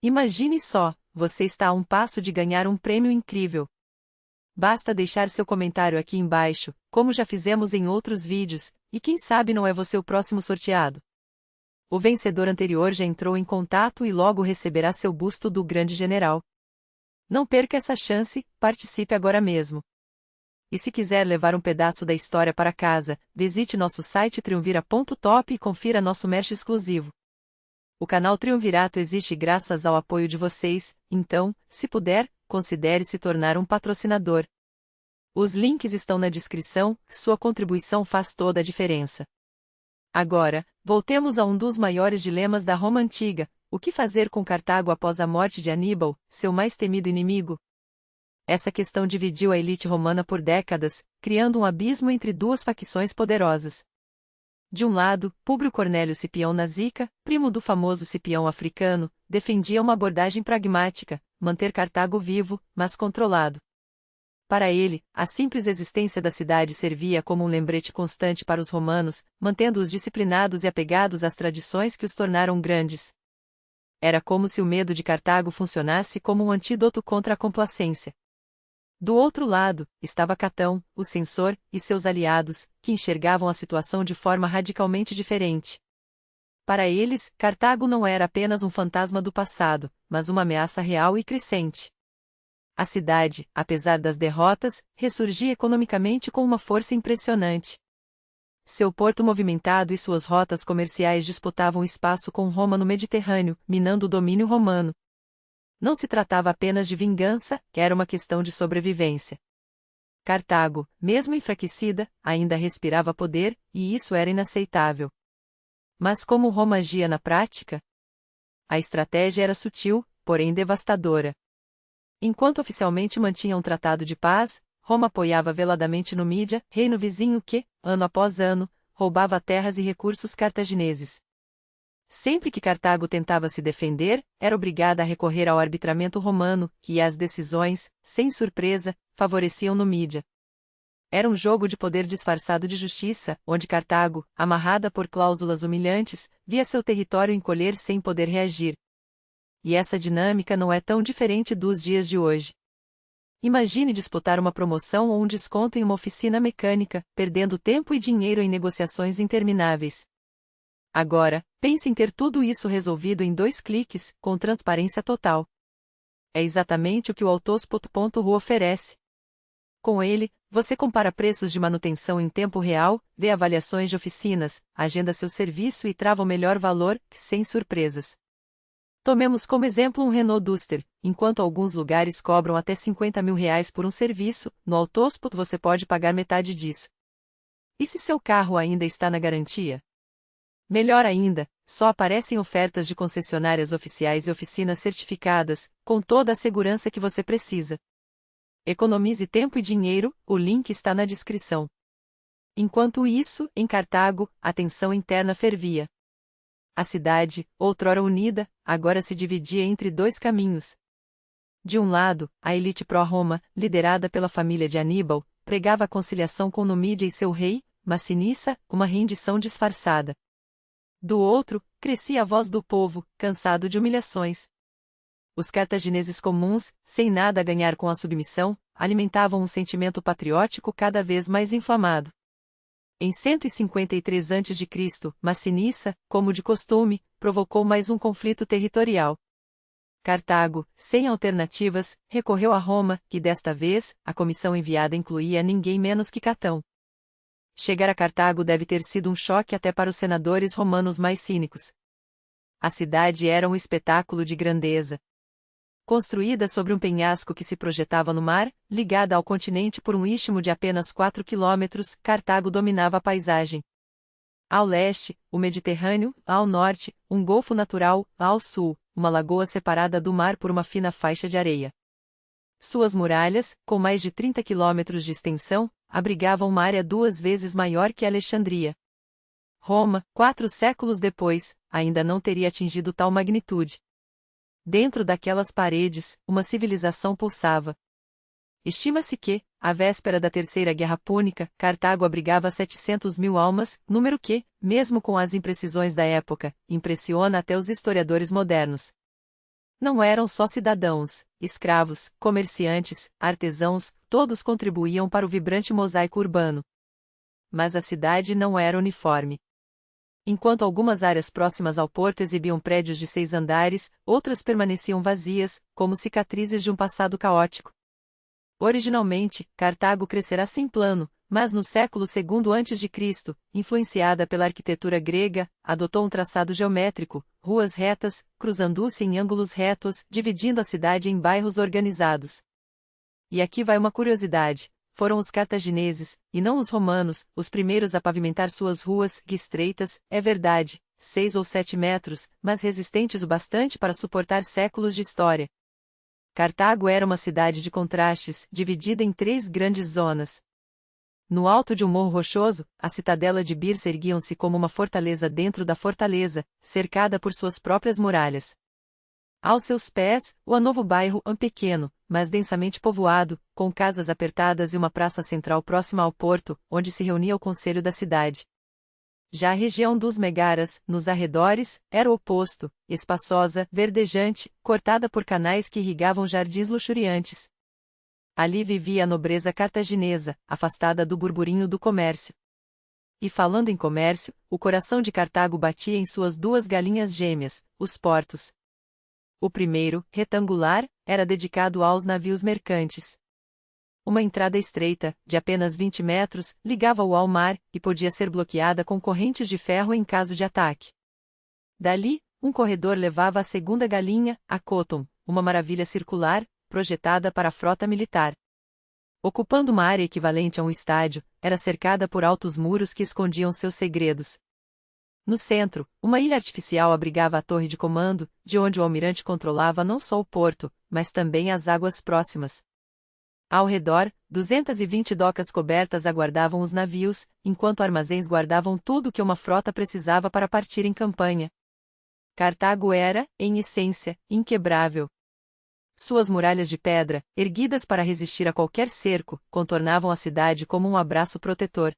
Imagine só, você está a um passo de ganhar um prêmio incrível. Basta deixar seu comentário aqui embaixo, como já fizemos em outros vídeos, e quem sabe não é você o próximo sorteado. O vencedor anterior já entrou em contato e logo receberá seu busto do grande general. Não perca essa chance, participe agora mesmo. E se quiser levar um pedaço da história para casa, visite nosso site triunvira.top e confira nosso merch exclusivo. O canal Triunvirato existe graças ao apoio de vocês, então, se puder, considere se tornar um patrocinador. Os links estão na descrição, sua contribuição faz toda a diferença. Agora, voltemos a um dos maiores dilemas da Roma Antiga: o que fazer com Cartago após a morte de Aníbal, seu mais temido inimigo? Essa questão dividiu a elite romana por décadas, criando um abismo entre duas facções poderosas. De um lado, Públio Cornélio Cipião Nasica, primo do famoso Cipião africano, defendia uma abordagem pragmática: manter Cartago vivo, mas controlado. Para ele, a simples existência da cidade servia como um lembrete constante para os romanos, mantendo-os disciplinados e apegados às tradições que os tornaram grandes. Era como se o medo de Cartago funcionasse como um antídoto contra a complacência. Do outro lado, estava Catão, o censor, e seus aliados, que enxergavam a situação de forma radicalmente diferente. Para eles, Cartago não era apenas um fantasma do passado, mas uma ameaça real e crescente. A cidade, apesar das derrotas, ressurgia economicamente com uma força impressionante. Seu porto movimentado e suas rotas comerciais disputavam espaço com Roma no Mediterrâneo, minando o domínio romano. Não se tratava apenas de vingança, era uma questão de sobrevivência. Cartago, mesmo enfraquecida, ainda respirava poder, e isso era inaceitável. Mas como Roma agia na prática? A estratégia era sutil, porém devastadora. Enquanto oficialmente mantinha um tratado de paz, Roma apoiava veladamente Numídia, reino vizinho que, ano após ano, roubava terras e recursos cartagineses. Sempre que Cartago tentava se defender, era obrigada a recorrer ao arbitramento romano, e as decisões, sem surpresa, favoreciam Numídia. Era um jogo de poder disfarçado de justiça, onde Cartago, amarrada por cláusulas humilhantes, via seu território encolher sem poder reagir. E essa dinâmica não é tão diferente dos dias de hoje. Imagine disputar uma promoção ou um desconto em uma oficina mecânica, perdendo tempo e dinheiro em negociações intermináveis. Agora, pense em ter tudo isso resolvido em 2 cliques, com transparência total. É exatamente o que o Autos.ru oferece. Com ele, você compara preços de manutenção em tempo real, vê avaliações de oficinas, agenda seu serviço e trava o melhor valor, sem surpresas. Tomemos como exemplo um Renault Duster. Enquanto alguns lugares cobram até R$50 mil por um serviço, no Autos. Você pode pagar metade disso. E se seu carro ainda está na garantia? Melhor ainda, só aparecem ofertas de concessionárias oficiais e oficinas certificadas, com toda a segurança que você precisa. Economize tempo e dinheiro, o link está na descrição. Enquanto isso, em Cartago, a tensão interna fervia. A cidade, outrora unida, agora se dividia entre 2 caminhos. De um lado, a elite pró-Roma, liderada pela família de Aníbal, pregava a conciliação com Numídia e seu rei, Massinissa, uma rendição disfarçada. Do outro, crescia a voz do povo, cansado de humilhações. Os cartagineses comuns, sem nada a ganhar com a submissão, alimentavam um sentimento patriótico cada vez mais inflamado. Em 153 a.C., Massinissa, como de costume, provocou mais um conflito territorial. Cartago, sem alternativas, recorreu a Roma, e desta vez, a comissão enviada incluía ninguém menos que Catão. Chegar a Cartago deve ter sido um choque até para os senadores romanos mais cínicos. A cidade era um espetáculo de grandeza. Construída sobre um penhasco que se projetava no mar, ligada ao continente por um istmo de apenas 4 quilômetros, Cartago dominava a paisagem. Ao leste, o Mediterrâneo; ao norte, um golfo natural; ao sul, uma lagoa separada do mar por uma fina faixa de areia. Suas muralhas, com mais de 30 quilômetros de extensão, abrigavam uma área 2 vezes maior que Alexandria. Roma, 4 séculos depois, ainda não teria atingido tal magnitude. Dentro daquelas paredes, uma civilização pulsava. Estima-se que, à véspera da Terceira Guerra Púnica, Cartago abrigava 700 mil almas, número que, mesmo com as imprecisões da época, impressiona até os historiadores modernos. Não eram só cidadãos, escravos, comerciantes, artesãos, todos contribuíam para o vibrante mosaico urbano. Mas a cidade não era uniforme. Enquanto algumas áreas próximas ao porto exibiam prédios de 6 andares, outras permaneciam vazias, como cicatrizes de um passado caótico. Originalmente, Cartago crescerá sem plano, mas no século II a.C., influenciada pela arquitetura grega, adotou um traçado geométrico, ruas retas, cruzando-se em ângulos retos, dividindo a cidade em bairros organizados. E aqui vai uma curiosidade: foram os cartagineses, e não os romanos, os primeiros a pavimentar suas ruas, que estreitas, é verdade, 6 ou 7 metros, mas resistentes o bastante para suportar séculos de história. Cartago era uma cidade de contrastes, dividida em 3 grandes zonas. No alto de um morro rochoso, a citadela de Birsa erguiam-se como uma fortaleza dentro da fortaleza, cercada por suas próprias muralhas. Aos seus pés, o novo bairro pequeno, mas densamente povoado, com casas apertadas e uma praça central próxima ao porto, onde se reunia o conselho da cidade. Já a região dos Megaras, nos arredores, era o oposto, espaçosa, verdejante, cortada por canais que irrigavam jardins luxuriantes. Ali vivia a nobreza cartaginesa, afastada do burburinho do comércio. E falando em comércio, o coração de Cartago batia em suas 2 galinhas gêmeas, os portos. O primeiro, retangular, era dedicado aos navios mercantes. Uma entrada estreita, de apenas 20 metros, ligava-o ao mar, e podia ser bloqueada com correntes de ferro em caso de ataque. Dali, um corredor levava à segunda galinha, a Coton, uma maravilha circular, projetada para a frota militar. Ocupando uma área equivalente a um estádio, era cercada por altos muros que escondiam seus segredos. No centro, uma ilha artificial abrigava a torre de comando, de onde o almirante controlava não só o porto, mas também as águas próximas. Ao redor, 220 docas cobertas aguardavam os navios, enquanto armazéns guardavam tudo o que uma frota precisava para partir em campanha. Cartago era, em essência, inquebrável. Suas muralhas de pedra, erguidas para resistir a qualquer cerco, contornavam a cidade como um abraço protetor.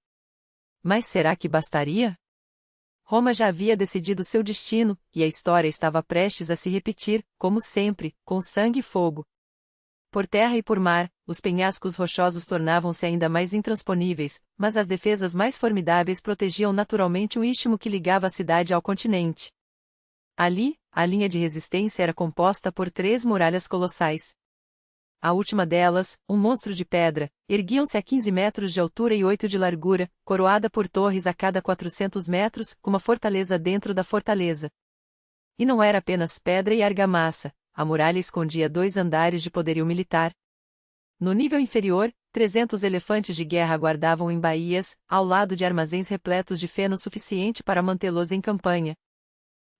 Mas será que bastaria? Roma já havia decidido seu destino, e a história estava prestes a se repetir, como sempre, com sangue e fogo. Por terra e por mar, os penhascos rochosos tornavam-se ainda mais intransponíveis, mas as defesas mais formidáveis protegiam naturalmente o istmo que ligava a cidade ao continente. Ali, a linha de resistência era composta por 3 muralhas colossais. A última delas, um monstro de pedra, erguiam-se a 15 metros de altura e 8 de largura, coroada por torres a cada 400 metros, com uma fortaleza dentro da fortaleza. E não era apenas pedra e argamassa. A muralha escondia 2 andares de poderio militar. No nível inferior, 300 elefantes de guerra aguardavam em baías, ao lado de armazéns repletos de feno suficiente para mantê-los em campanha.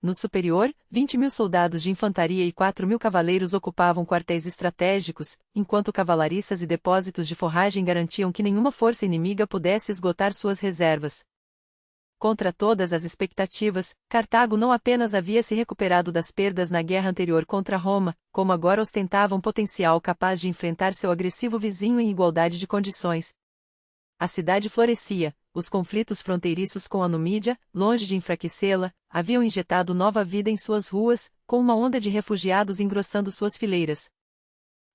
No superior, 20.000 soldados de infantaria e 4.000 cavaleiros ocupavam quartéis estratégicos, enquanto cavalariças e depósitos de forragem garantiam que nenhuma força inimiga pudesse esgotar suas reservas. Contra todas as expectativas, Cartago não apenas havia se recuperado das perdas na guerra anterior contra Roma, como agora ostentava um potencial capaz de enfrentar seu agressivo vizinho em igualdade de condições. A cidade florescia, os conflitos fronteiriços com a Numídia, longe de enfraquecê-la, haviam injetado nova vida em suas ruas, com uma onda de refugiados engrossando suas fileiras.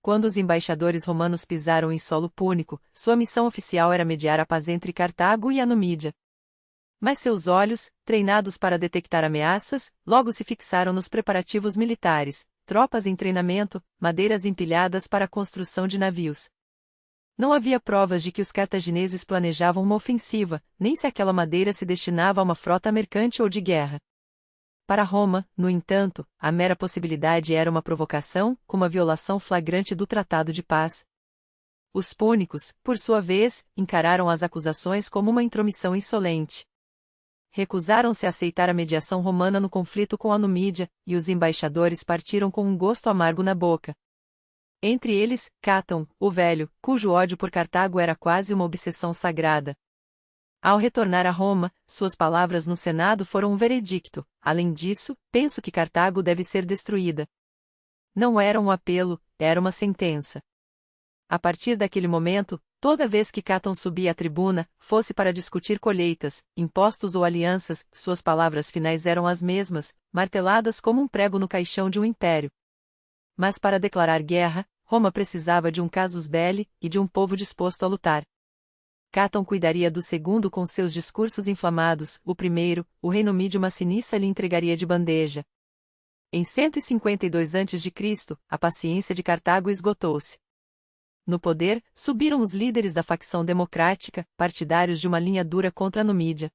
Quando os embaixadores romanos pisaram em solo púnico, sua missão oficial era mediar a paz entre Cartago e a Numídia. Mas seus olhos, treinados para detectar ameaças, logo se fixaram nos preparativos militares, tropas em treinamento, madeiras empilhadas para a construção de navios. Não havia provas de que os cartagineses planejavam uma ofensiva, nem se aquela madeira se destinava a uma frota mercante ou de guerra. Para Roma, no entanto, a mera possibilidade era uma provocação, com uma violação flagrante do Tratado de Paz. Os púnicos, por sua vez, encararam as acusações como uma intromissão insolente. Recusaram-se a aceitar a mediação romana no conflito com a Numídia, e os embaixadores partiram com um gosto amargo na boca. Entre eles, Caton, o velho, cujo ódio por Cartago era quase uma obsessão sagrada. Ao retornar a Roma, suas palavras no Senado foram um veredicto: além disso, penso que Cartago deve ser destruída. Não era um apelo, era uma sentença. A partir daquele momento, toda vez que Caton subia à tribuna, fosse para discutir colheitas, impostos ou alianças, suas palavras finais eram as mesmas, marteladas como um prego no caixão de um império. Mas para declarar guerra, Roma precisava de um casus belli e de um povo disposto a lutar. Catão cuidaria do segundo com seus discursos inflamados, o primeiro, o reino mídio Massinissa lhe entregaria de bandeja. Em 152 a.C., a paciência de Cartago esgotou-se. No poder, subiram os líderes da facção democrática, partidários de uma linha dura contra a Numídia.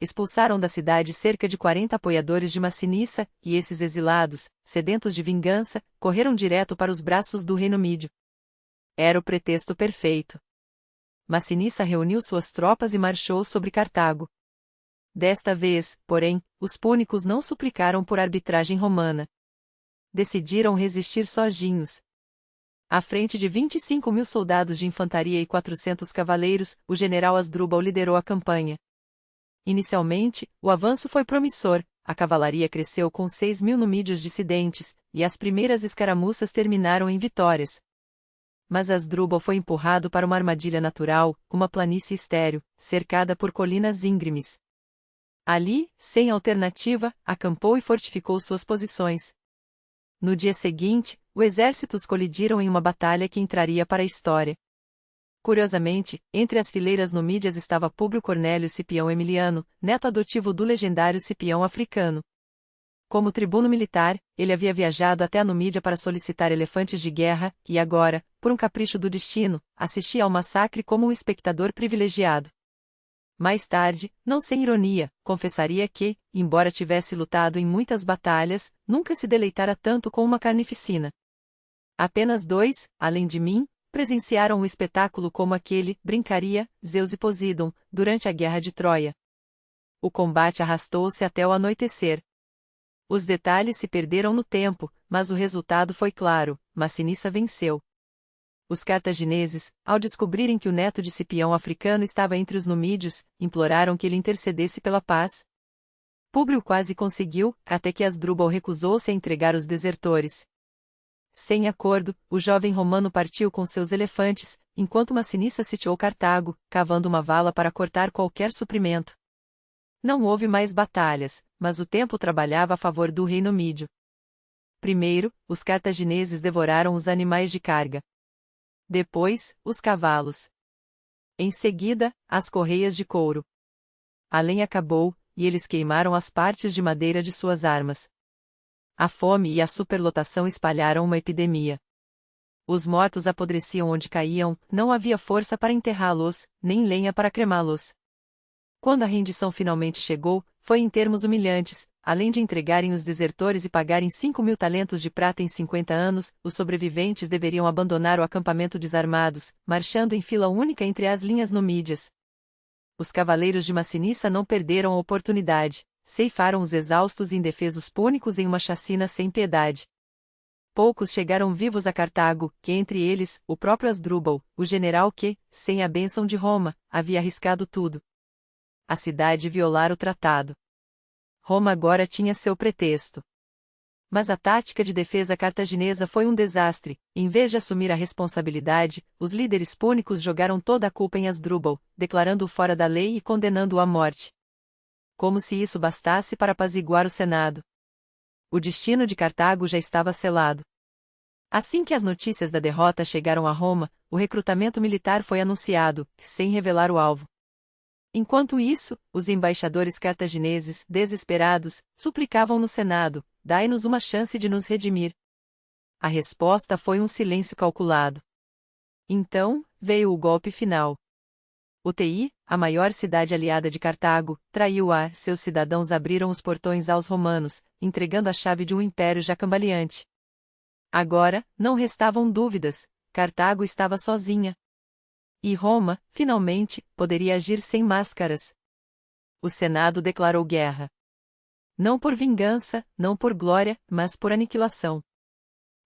Expulsaram da cidade cerca de 40 apoiadores de Massinissa, e esses exilados, sedentos de vingança, correram direto para os braços do reino mídio. Era o pretexto perfeito. Massinissa reuniu suas tropas e marchou sobre Cartago. Desta vez, porém, os púnicos não suplicaram por arbitragem romana. Decidiram resistir sozinhos. À frente de 25.000 soldados de infantaria e 400 cavaleiros, o general Asdrubal liderou a campanha. Inicialmente, o avanço foi promissor, a cavalaria cresceu com 6.000 numídios dissidentes, e as primeiras escaramuças terminaram em vitórias. Mas Asdrubal foi empurrado para uma armadilha natural, uma planície estéril, cercada por colinas íngremes. Ali, sem alternativa, acampou e fortificou suas posições. No dia seguinte, os exércitos colidiram em uma batalha que entraria para a história. Curiosamente, entre as fileiras numídias estava Públio Cornélio Cipião Emiliano, neto adotivo do legendário Cipião Africano. Como tribuno militar, ele havia viajado até a Numídia para solicitar elefantes de guerra, e agora, por um capricho do destino, assistia ao massacre como um espectador privilegiado. Mais tarde, não sem ironia, confessaria que, embora tivesse lutado em muitas batalhas, nunca se deleitara tanto com uma carnificina. Apenas 2, além de mim, presenciaram um espetáculo como aquele, brincaria, Zeus e Poseidon, durante a Guerra de Troia. O combate arrastou-se até o anoitecer. Os detalhes se perderam no tempo, mas o resultado foi claro: Massinissa venceu. Os cartagineses, ao descobrirem que o neto de Cipião Africano estava entre os numídios, imploraram que ele intercedesse pela paz. Públio quase conseguiu, até que Asdrubal recusou-se a entregar os desertores. Sem acordo, o jovem romano partiu com seus elefantes, enquanto Massinissa sitiou Cartago, cavando uma vala para cortar qualquer suprimento. Não houve mais batalhas, mas o tempo trabalhava a favor do reino mídio. Primeiro, os cartagineses devoraram os animais de carga. Depois, os cavalos. Em seguida, as correias de couro. A lenha acabou, e eles queimaram as partes de madeira de suas armas. A fome e a superlotação espalharam uma epidemia. Os mortos apodreciam onde caíam, não havia força para enterrá-los, nem lenha para cremá-los. Quando a rendição finalmente chegou, foi em termos humilhantes. Além de entregarem os desertores e pagarem 5.000 talentos de prata em 50 anos, os sobreviventes deveriam abandonar o acampamento desarmados, marchando em fila única entre as linhas numídias. Os cavaleiros de Massinissa não perderam a oportunidade. Ceifaram os exaustos e indefesos púnicos em uma chacina sem piedade. Poucos chegaram vivos a Cartago, que entre eles, o próprio Asdrubal, o general que, sem a bênção de Roma, havia arriscado tudo. A cidade violara o tratado. Roma agora tinha seu pretexto. Mas a tática de defesa cartaginesa foi um desastre. Em vez de assumir a responsabilidade, os líderes púnicos jogaram toda a culpa em Asdrubal, declarando-o fora da lei e condenando-o à morte. Como se isso bastasse para apaziguar o Senado. O destino de Cartago já estava selado. Assim que as notícias da derrota chegaram a Roma, o recrutamento militar foi anunciado, sem revelar o alvo. Enquanto isso, os embaixadores cartagineses, desesperados, suplicavam no Senado: dai-nos uma chance de nos redimir. A resposta foi um silêncio calculado. Então, veio o golpe final. Uti, a maior cidade aliada de Cartago, traiu-a, seus cidadãos abriram os portões aos romanos, entregando a chave de um império já cambaleante. Agora, não restavam dúvidas: Cartago estava sozinha. E Roma, finalmente, poderia agir sem máscaras. O Senado declarou guerra. Não por vingança, não por glória, mas por aniquilação.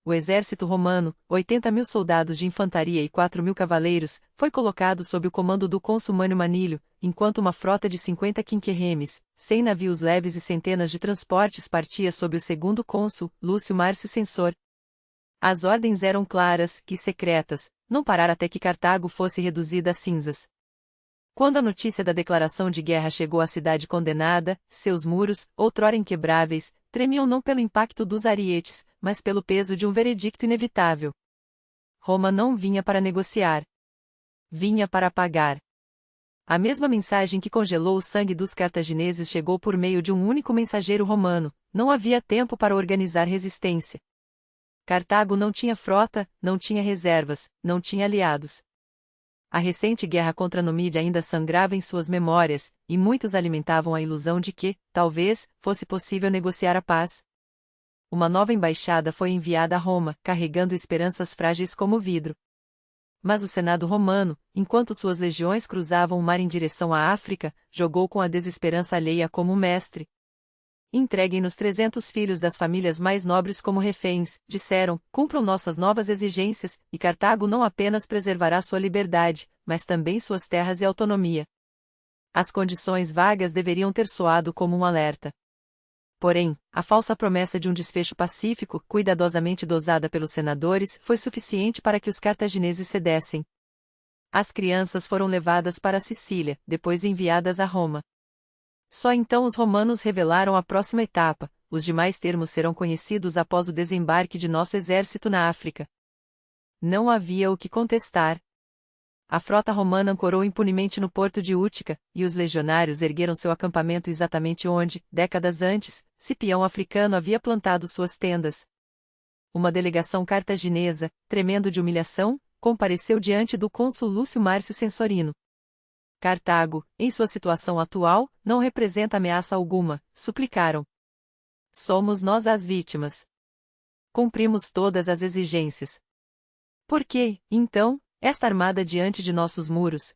O exército romano, 80.000 soldados de infantaria e 4.000 cavaleiros, foi colocado sob o comando do cônsul Mânio Manilio, enquanto uma frota de 50 quinquerremes, 100 navios leves e centenas de transportes partia sob o segundo cônsul, Lúcio Márcio Censor. As ordens eram claras e secretas: não parar até que Cartago fosse reduzida a cinzas. Quando a notícia da declaração de guerra chegou à cidade condenada, seus muros, outrora inquebráveis, tremiam não pelo impacto dos arietes, mas pelo peso de um veredicto inevitável. Roma não vinha para negociar. Vinha para pagar. A mesma mensagem que congelou o sangue dos cartagineses chegou por meio de um único mensageiro romano. Não havia tempo para organizar resistência. Cartago não tinha frota, não tinha reservas, não tinha aliados. A recente guerra contra Numídia ainda sangrava em suas memórias, e muitos alimentavam a ilusão de que, talvez, fosse possível negociar a paz. Uma nova embaixada foi enviada a Roma, carregando esperanças frágeis como vidro. Mas o Senado romano, enquanto suas legiões cruzavam o mar em direção à África, jogou com a desesperança alheia como um mestre. Entreguem-nos 300 filhos das famílias mais nobres como reféns, disseram, cumpram nossas novas exigências, e Cartago não apenas preservará sua liberdade, mas também suas terras e autonomia. As condições vagas deveriam ter soado como um alerta. Porém, a falsa promessa de um desfecho pacífico, cuidadosamente dosada pelos senadores, foi suficiente para que os cartagineses cedessem. As crianças foram levadas para a Sicília, depois enviadas a Roma. Só então os romanos revelaram a próxima etapa, os demais termos serão conhecidos após o desembarque de nosso exército na África. Não havia o que contestar. A frota romana ancorou impunemente no porto de Útica, e os legionários ergueram seu acampamento exatamente onde, décadas antes, Cipião africano havia plantado suas tendas. Uma delegação cartaginesa, tremendo de humilhação, compareceu diante do cônsul Lúcio Márcio Censorino. Cartago, em sua situação atual, não representa ameaça alguma, suplicaram. Somos nós as vítimas. Cumprimos todas as exigências. Por que, então, esta armada diante de nossos muros?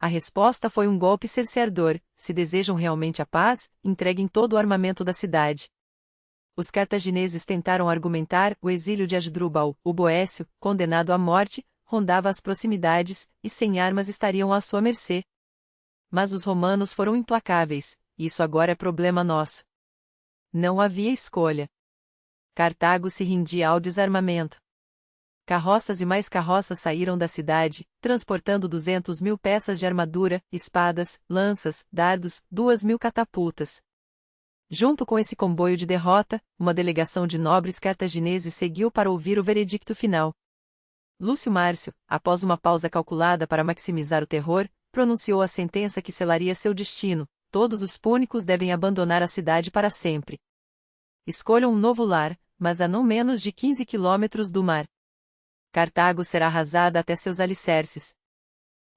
A resposta foi um golpe cerceador: se desejam realmente a paz, entreguem todo o armamento da cidade. Os cartagineses tentaram argumentar, o exílio de Asdrúbal, o Boécio, condenado à morte, rondava as proximidades, e sem armas estariam à sua mercê. Mas os romanos foram implacáveis: isso agora é problema nosso. Não havia escolha. Cartago se rendia ao desarmamento. Carroças e mais carroças saíram da cidade, transportando 200.000 peças de armadura, espadas, lanças, dardos, 2.000 catapultas. Junto com esse comboio de derrota, uma delegação de nobres cartagineses seguiu para ouvir o veredicto final. Lúcio Márcio, após uma pausa calculada para maximizar o terror, pronunciou a sentença que selaria seu destino: todos os púnicos devem abandonar a cidade para sempre. Escolham um novo lar, mas a não menos de 15 quilômetros do mar. Cartago será arrasada até seus alicerces.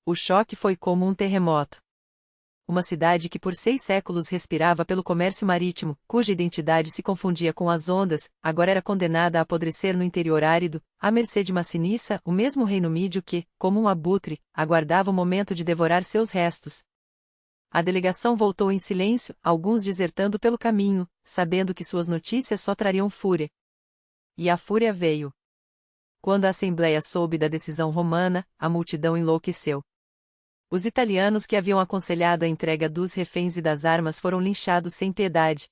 O choque foi como um terremoto. Uma cidade que por 6 séculos respirava pelo comércio marítimo, cuja identidade se confundia com as ondas, agora era condenada a apodrecer no interior árido, à mercê de Massinissa, o mesmo rei numídio que, como um abutre, aguardava o momento de devorar seus restos. A delegação voltou em silêncio, alguns desertando pelo caminho, sabendo que suas notícias só trariam fúria. E a fúria veio. Quando a Assembleia soube da decisão romana, a multidão enlouqueceu. Os italianos que haviam aconselhado a entrega dos reféns e das armas foram linchados sem piedade.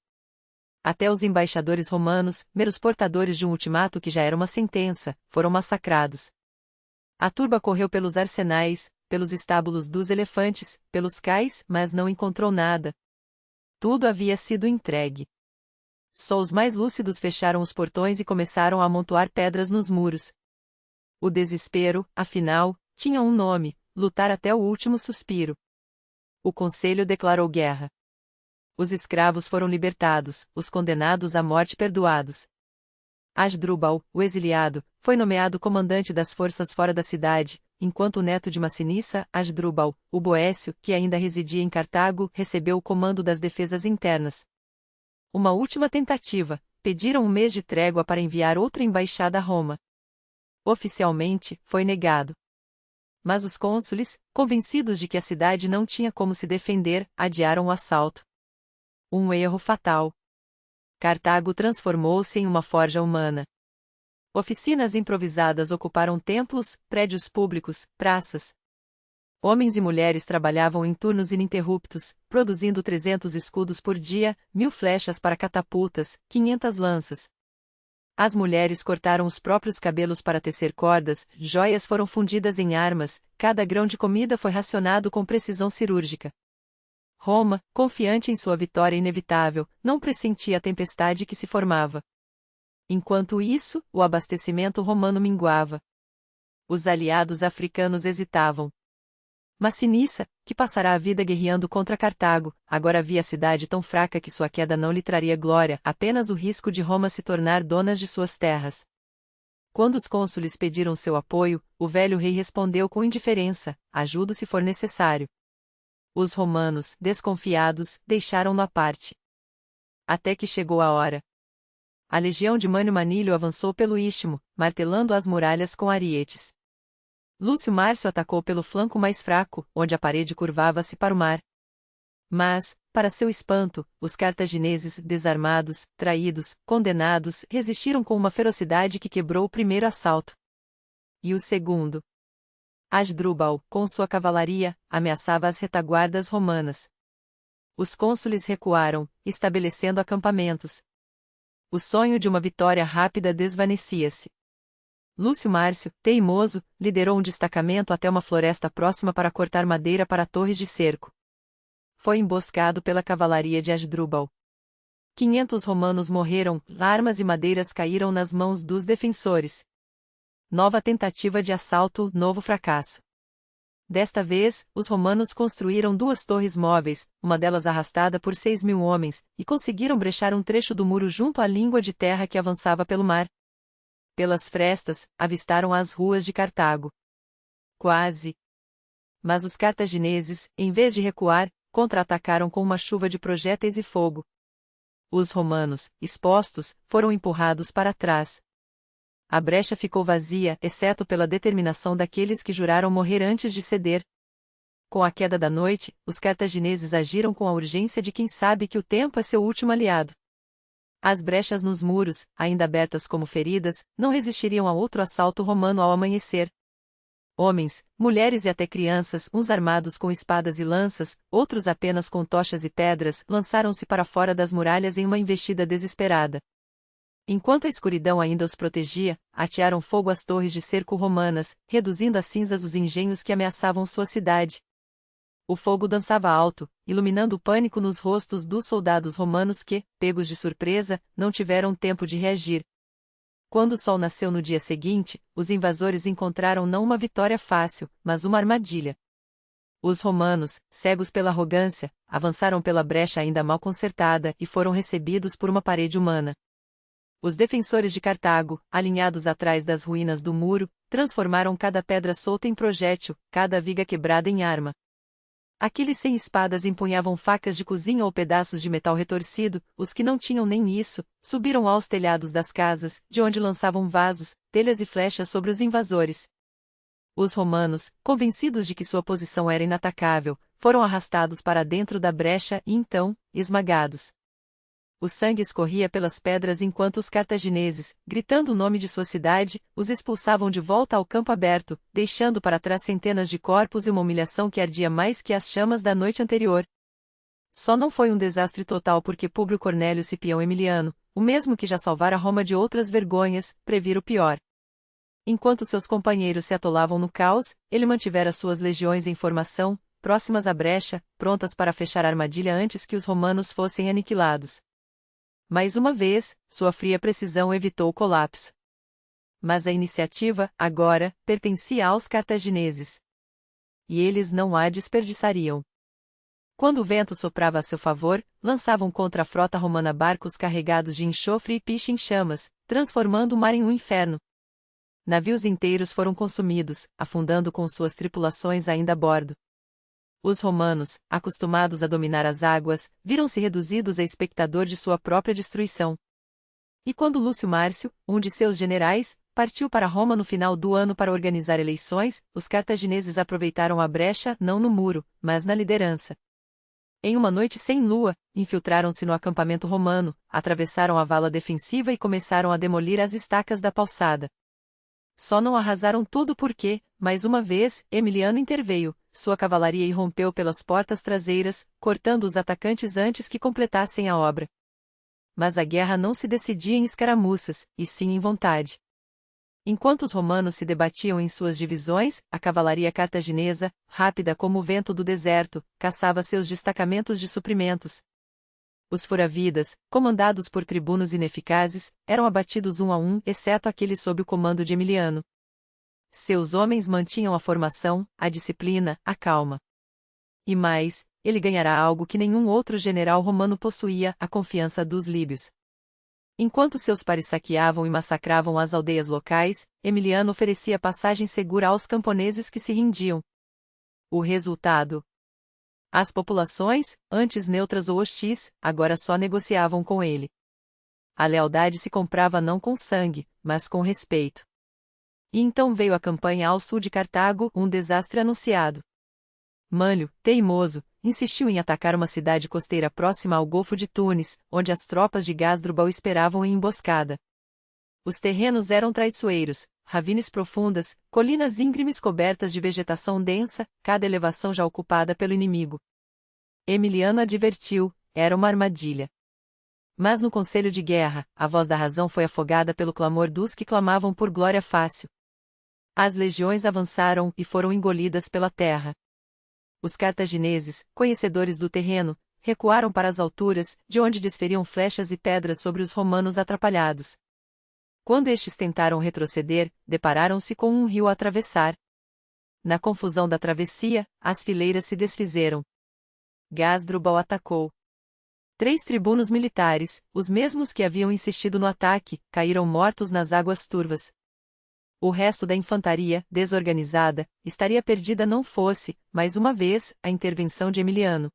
Até os embaixadores romanos, meros portadores de um ultimato que já era uma sentença, foram massacrados. A turba correu pelos arsenais, pelos estábulos dos elefantes, pelos cais, mas não encontrou nada. Tudo havia sido entregue. Só os mais lúcidos fecharam os portões e começaram a amontoar pedras nos muros. O desespero, afinal, tinha um nome: lutar até o último suspiro. O conselho declarou guerra. Os escravos foram libertados, os condenados à morte perdoados. Asdrúbal, o exiliado, foi nomeado comandante das forças fora da cidade, enquanto o neto de Massinissa, Asdrúbal, o Boécio, que ainda residia em Cartago, recebeu o comando das defesas internas. Uma última tentativa: pediram um mês de trégua para enviar outra embaixada a Roma. Oficialmente, foi negado. Mas os cônsules, convencidos de que a cidade não tinha como se defender, adiaram o assalto. Um erro fatal. Cartago transformou-se em uma forja humana. Oficinas improvisadas ocuparam templos, prédios públicos, praças. Homens e mulheres trabalhavam em turnos ininterruptos, produzindo 300 escudos por dia, 1.000 flechas para catapultas, 500 lanças. As mulheres cortaram os próprios cabelos para tecer cordas, joias foram fundidas em armas, cada grão de comida foi racionado com precisão cirúrgica. Roma, confiante em sua vitória inevitável, não pressentia a tempestade que se formava. Enquanto isso, o abastecimento romano minguava. Os aliados africanos hesitavam. Massinissa, que passará a vida guerreando contra Cartago, agora via a cidade tão fraca que sua queda não lhe traria glória, apenas o risco de Roma se tornar dona de suas terras. Quando os cônsules pediram seu apoio, o velho rei respondeu com indiferença: ajudo se for necessário. Os romanos, desconfiados, deixaram-no à parte. Até que chegou a hora. A legião de Mânio Manilio avançou pelo istmo, martelando as muralhas com arietes. Lúcio Márcio atacou pelo flanco mais fraco, onde a parede curvava-se para o mar. Mas, para seu espanto, os cartagineses, desarmados, traídos, condenados, resistiram com uma ferocidade que quebrou o primeiro assalto. E o segundo. Asdrúbal, com sua cavalaria, ameaçava as retaguardas romanas. Os cônsules recuaram, estabelecendo acampamentos. O sonho de uma vitória rápida desvanecia-se. Lúcio Márcio, teimoso, liderou um destacamento até uma floresta próxima para cortar madeira para torres de cerco. Foi emboscado pela cavalaria de Asdrúbal. 500 romanos morreram, armas e madeiras caíram nas mãos dos defensores. Nova tentativa de assalto, novo fracasso. Desta vez, os romanos construíram 2 torres móveis, uma delas arrastada por 6.000 homens, e conseguiram brechar um trecho do muro junto à língua de terra que avançava pelo mar. Pelas frestas, avistaram as ruas de Cartago. Quase. Mas os cartagineses, em vez de recuar, contra-atacaram com uma chuva de projéteis e fogo. Os romanos, expostos, foram empurrados para trás. A brecha ficou vazia, exceto pela determinação daqueles que juraram morrer antes de ceder. Com a queda da noite, os cartagineses agiram com a urgência de quem sabe que o tempo é seu último aliado. As brechas nos muros, ainda abertas como feridas, não resistiriam a outro assalto romano ao amanhecer. Homens, mulheres e até crianças, uns armados com espadas e lanças, outros apenas com tochas e pedras, lançaram-se para fora das muralhas em uma investida desesperada. Enquanto a escuridão ainda os protegia, atearam fogo às torres de cerco romanas, reduzindo a cinzas os engenhos que ameaçavam sua cidade. O fogo dançava alto, iluminando o pânico nos rostos dos soldados romanos que, pegos de surpresa, não tiveram tempo de reagir. Quando o sol nasceu no dia seguinte, os invasores encontraram não uma vitória fácil, mas uma armadilha. Os romanos, cegos pela arrogância, avançaram pela brecha ainda mal consertada e foram recebidos por uma parede humana. Os defensores de Cartago, alinhados atrás das ruínas do muro, transformaram cada pedra solta em projétil, cada viga quebrada em arma. Aqueles sem espadas empunhavam facas de cozinha ou pedaços de metal retorcido, os que não tinham nem isso, subiram aos telhados das casas, de onde lançavam vasos, telhas e flechas sobre os invasores. Os romanos, convencidos de que sua posição era inatacável, foram arrastados para dentro da brecha e então, esmagados. O sangue escorria pelas pedras enquanto os cartagineses, gritando o nome de sua cidade, os expulsavam de volta ao campo aberto, deixando para trás centenas de corpos e uma humilhação que ardia mais que as chamas da noite anterior. Só não foi um desastre total porque Públio Cornélio Cipião Emiliano, o mesmo que já salvara Roma de outras vergonhas, previra o pior. Enquanto seus companheiros se atolavam no caos, ele mantivera suas legiões em formação, próximas à brecha, prontas para fechar a armadilha antes que os romanos fossem aniquilados. Mais uma vez, sua fria precisão evitou o colapso. Mas a iniciativa, agora, pertencia aos cartagineses. E eles não a desperdiçariam. Quando o vento soprava a seu favor, lançavam contra a frota romana barcos carregados de enxofre e piche em chamas, transformando o mar em um inferno. Navios inteiros foram consumidos, afundando com suas tripulações ainda a bordo. Os romanos, acostumados a dominar as águas, viram-se reduzidos a espectador de sua própria destruição. E quando Lúcio Márcio, um de seus generais, partiu para Roma no final do ano para organizar eleições, os cartagineses aproveitaram a brecha não no muro, mas na liderança. Em uma noite sem lua, infiltraram-se no acampamento romano, atravessaram a vala defensiva e começaram a demolir as estacas da calçada. Só não arrasaram tudo porque, mais uma vez, Emiliano interveio, sua cavalaria irrompeu pelas portas traseiras, cortando os atacantes antes que completassem a obra. Mas a guerra não se decidia em escaramuças, e sim em vontade. Enquanto os romanos se debatiam em suas divisões, a cavalaria cartaginesa, rápida como o vento do deserto, caçava seus destacamentos de suprimentos. Os furavidas, comandados por tribunos ineficazes, eram abatidos um a um, exceto aqueles sob o comando de Emiliano. Seus homens mantinham a formação, a disciplina, a calma. E mais, ele ganhará algo que nenhum outro general romano possuía, a confiança dos líbios. Enquanto seus pares saqueavam e massacravam as aldeias locais, Emiliano oferecia passagem segura aos camponeses que se rendiam. O resultado? As populações, antes neutras ou hostis, agora só negociavam com ele. A lealdade se comprava não com sangue, mas com respeito. E então veio a campanha ao sul de Cartago, um desastre anunciado. Manlio, teimoso, insistiu em atacar uma cidade costeira próxima ao Golfo de Túnez, onde as tropas de Gásdrubal esperavam em emboscada. Os terrenos eram traiçoeiros, ravines profundas, colinas íngremes cobertas de vegetação densa, cada elevação já ocupada pelo inimigo. Emiliano advertiu, era uma armadilha. Mas no conselho de guerra, a voz da razão foi afogada pelo clamor dos que clamavam por glória fácil. As legiões avançaram e foram engolidas pela terra. Os cartagineses, conhecedores do terreno, recuaram para as alturas, de onde desferiam flechas e pedras sobre os romanos atrapalhados. Quando estes tentaram retroceder, depararam-se com um rio a atravessar. Na confusão da travessia, as fileiras se desfizeram. Gásdrubal atacou. 3 tribunos militares, os mesmos que haviam insistido no ataque, caíram mortos nas águas turvas. O resto da infantaria, desorganizada, estaria perdida não fosse, mais uma vez, a intervenção de Emiliano.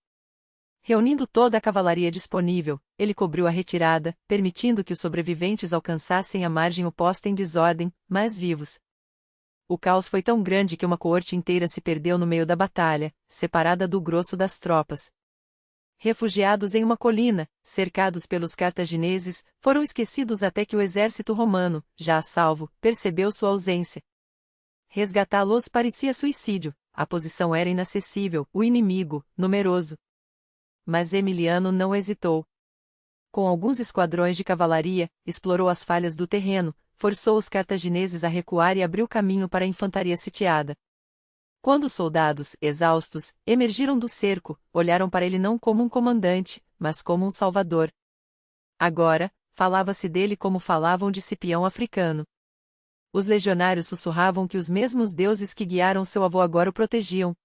Reunindo toda a cavalaria disponível, ele cobriu a retirada, permitindo que os sobreviventes alcançassem a margem oposta em desordem, mas vivos. O caos foi tão grande que uma coorte inteira se perdeu no meio da batalha, separada do grosso das tropas. Refugiados em uma colina, cercados pelos cartagineses, foram esquecidos até que o exército romano, já a salvo, percebeu sua ausência. Resgatá-los parecia suicídio, a posição era inacessível, o inimigo, numeroso. Mas Emiliano não hesitou. Com alguns esquadrões de cavalaria, explorou as falhas do terreno, forçou os cartagineses a recuar e abriu caminho para a infantaria sitiada. Quando os soldados, exaustos, emergiram do cerco, olharam para ele não como um comandante, mas como um salvador. Agora, falava-se dele como falavam de Cipião africano. Os legionários sussurravam que os mesmos deuses que guiaram seu avô agora o protegiam.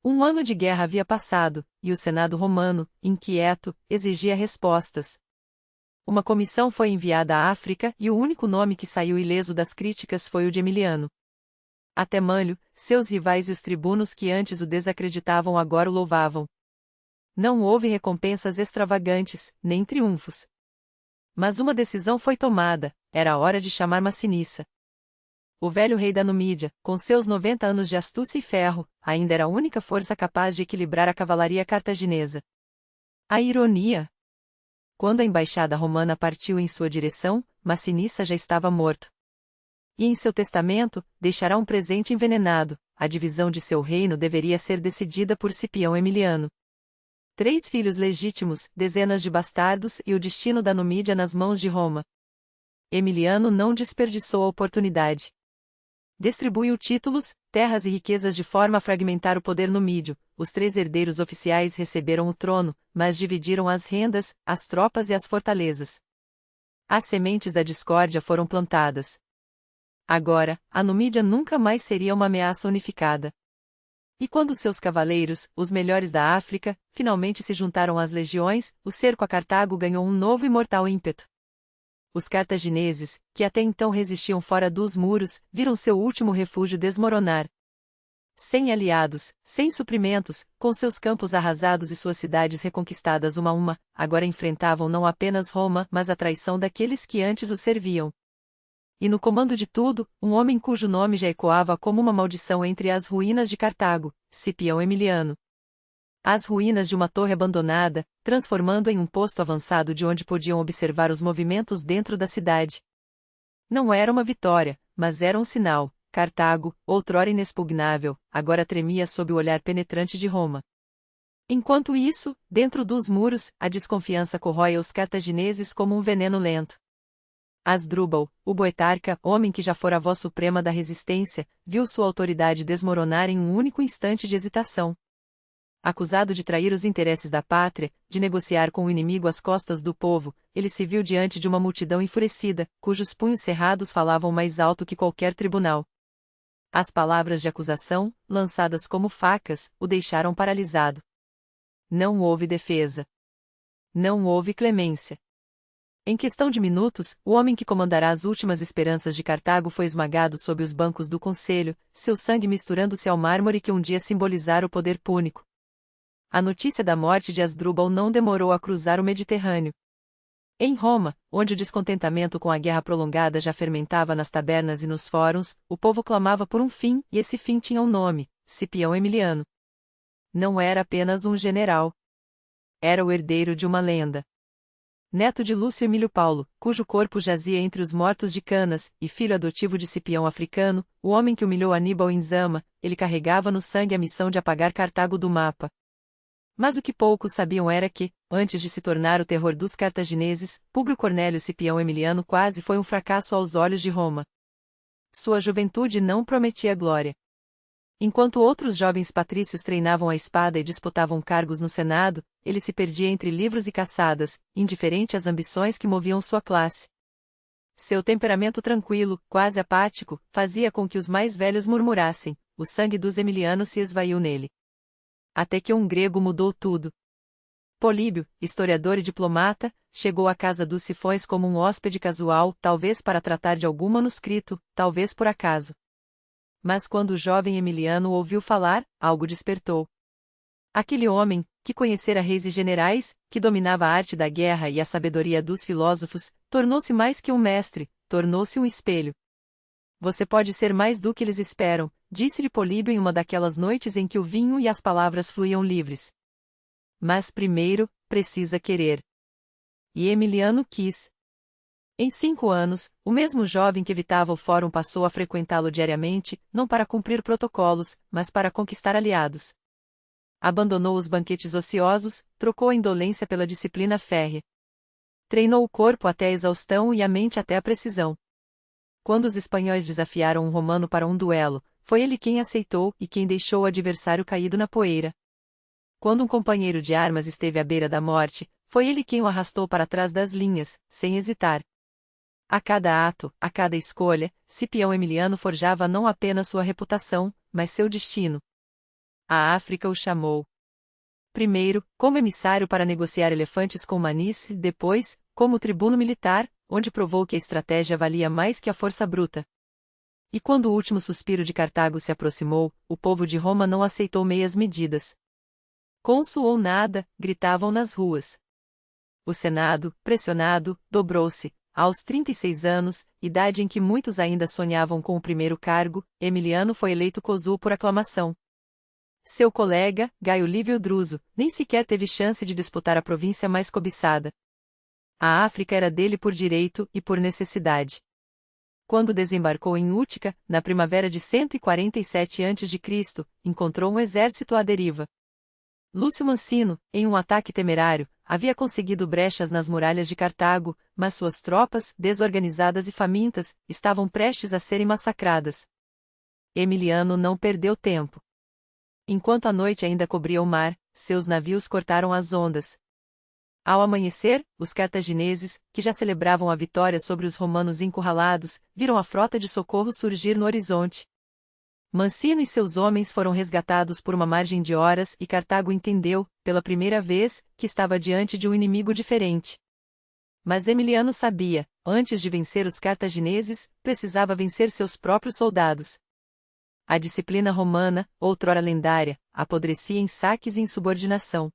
Um ano de guerra havia passado, e o Senado romano, inquieto, exigia respostas. Uma comissão foi enviada à África e o único nome que saiu ileso das críticas foi o de Emiliano. Até Manlio, seus rivais e os tribunos que antes o desacreditavam agora o louvavam. Não houve recompensas extravagantes, nem triunfos. Mas uma decisão foi tomada, era a hora de chamar Massinissa. O velho rei da Numídia, com seus 90 anos de astúcia e ferro, ainda era a única força capaz de equilibrar a cavalaria cartaginesa. A ironia! Quando a embaixada romana partiu em sua direção, Massinissa já estava morto. E em seu testamento, deixará um presente envenenado, a divisão de seu reino deveria ser decidida por Cipião Emiliano. 3 filhos legítimos, dezenas de bastardos e o destino da Numídia nas mãos de Roma. Emiliano não desperdiçou a oportunidade. Distribuiu títulos, terras e riquezas de forma a fragmentar o poder numídio. Os 3 herdeiros oficiais receberam o trono, mas dividiram as rendas, as tropas e as fortalezas. As sementes da discórdia foram plantadas. Agora, a Numídia nunca mais seria uma ameaça unificada. E quando seus cavaleiros, os melhores da África, finalmente se juntaram às legiões, o cerco a Cartago ganhou um novo e mortal ímpeto. Os cartagineses, que até então resistiam fora dos muros, viram seu último refúgio desmoronar. Sem aliados, sem suprimentos, com seus campos arrasados e suas cidades reconquistadas uma a uma, agora enfrentavam não apenas Roma, mas a traição daqueles que antes os serviam. E no comando de tudo, um homem cujo nome já ecoava como uma maldição entre as ruínas de Cartago, Cipião Emiliano. As ruínas de uma torre abandonada, transformando em um posto avançado de onde podiam observar os movimentos dentro da cidade. Não era uma vitória, mas era um sinal. Cartago, outrora inexpugnável, agora tremia sob o olhar penetrante de Roma. Enquanto isso, dentro dos muros, a desconfiança corrói os cartagineses como um veneno lento. Asdrúbal, o boetarca, homem que já fora a voz suprema da resistência, viu sua autoridade desmoronar em um único instante de hesitação. Acusado de trair os interesses da pátria, de negociar com o inimigo às costas do povo, ele se viu diante de uma multidão enfurecida, cujos punhos cerrados falavam mais alto que qualquer tribunal. As palavras de acusação, lançadas como facas, o deixaram paralisado. Não houve defesa. Não houve clemência. Em questão de minutos, o homem que comandará as últimas esperanças de Cartago foi esmagado sob os bancos do conselho, seu sangue misturando-se ao mármore que um dia simbolizara o poder púnico. A notícia da morte de Asdrúbal não demorou a cruzar o Mediterrâneo. Em Roma, onde o descontentamento com a guerra prolongada já fermentava nas tabernas e nos fóruns, o povo clamava por um fim, e esse fim tinha um nome: Cipião Emiliano. Não era apenas um general. Era o herdeiro de uma lenda. Neto de Lúcio Emílio Paulo, cujo corpo jazia entre os mortos de Canas, e filho adotivo de Cipião Africano, o homem que humilhou Aníbal em Zama, ele carregava no sangue a missão de apagar Cartago do mapa. Mas o que poucos sabiam era que, antes de se tornar o terror dos cartagineses, Públio Cornélio Cipião Emiliano quase foi um fracasso aos olhos de Roma. Sua juventude não prometia glória. Enquanto outros jovens patrícios treinavam a espada e disputavam cargos no Senado, ele se perdia entre livros e caçadas, indiferente às ambições que moviam sua classe. Seu temperamento tranquilo, quase apático, fazia com que os mais velhos murmurassem: o sangue dos Emilianos se esvaiu nele. Até que um grego mudou tudo. Políbio, historiador e diplomata, chegou à casa dos Sifões como um hóspede casual, talvez para tratar de algum manuscrito, talvez por acaso. Mas quando o jovem Emiliano ouviu falar, algo despertou. Aquele homem, que conhecera reis e generais, que dominava a arte da guerra e a sabedoria dos filósofos, tornou-se mais que um mestre, tornou-se um espelho. Você pode ser mais do que eles esperam, disse-lhe Políbio em uma daquelas noites em que o vinho e as palavras fluíam livres. Mas primeiro, precisa querer. E Emiliano quis. Em 5 anos, o mesmo jovem que evitava o fórum passou a frequentá-lo diariamente, não para cumprir protocolos, mas para conquistar aliados. Abandonou os banquetes ociosos, trocou a indolência pela disciplina férrea. Treinou o corpo até a exaustão e a mente até a precisão. Quando os espanhóis desafiaram um romano para um duelo, foi ele quem aceitou e quem deixou o adversário caído na poeira. Quando um companheiro de armas esteve à beira da morte, foi ele quem o arrastou para trás das linhas, sem hesitar. A cada ato, a cada escolha, Cipião Emiliano forjava não apenas sua reputação, mas seu destino. A África o chamou. Primeiro, como emissário para negociar elefantes com Manice, depois, como tribuno militar, onde provou que a estratégia valia mais que a força bruta. E quando o último suspiro de Cartago se aproximou, o povo de Roma não aceitou meias medidas. Cônsul ou nada, gritavam nas ruas. O Senado, pressionado, dobrou-se. Aos 36 anos, idade em que muitos ainda sonhavam com o primeiro cargo, Emiliano foi eleito cônsul por aclamação. Seu colega, Gaio Lívio Druso, nem sequer teve chance de disputar a província mais cobiçada. A África era dele por direito e por necessidade. Quando desembarcou em Útica, na primavera de 147 a.C., encontrou um exército à deriva. Lúcio Mancino, em um ataque temerário, havia conseguido brechas nas muralhas de Cartago, mas suas tropas, desorganizadas e famintas, estavam prestes a serem massacradas. Emiliano não perdeu tempo. Enquanto a noite ainda cobria o mar, seus navios cortaram as ondas. Ao amanhecer, os cartagineses, que já celebravam a vitória sobre os romanos encurralados, viram a frota de socorro surgir no horizonte. Mancino e seus homens foram resgatados por uma margem de horas e Cartago entendeu, pela primeira vez, que estava diante de um inimigo diferente. Mas Emiliano sabia, antes de vencer os cartagineses, precisava vencer seus próprios soldados. A disciplina romana, outrora lendária, apodrecia em saques e insubordinação.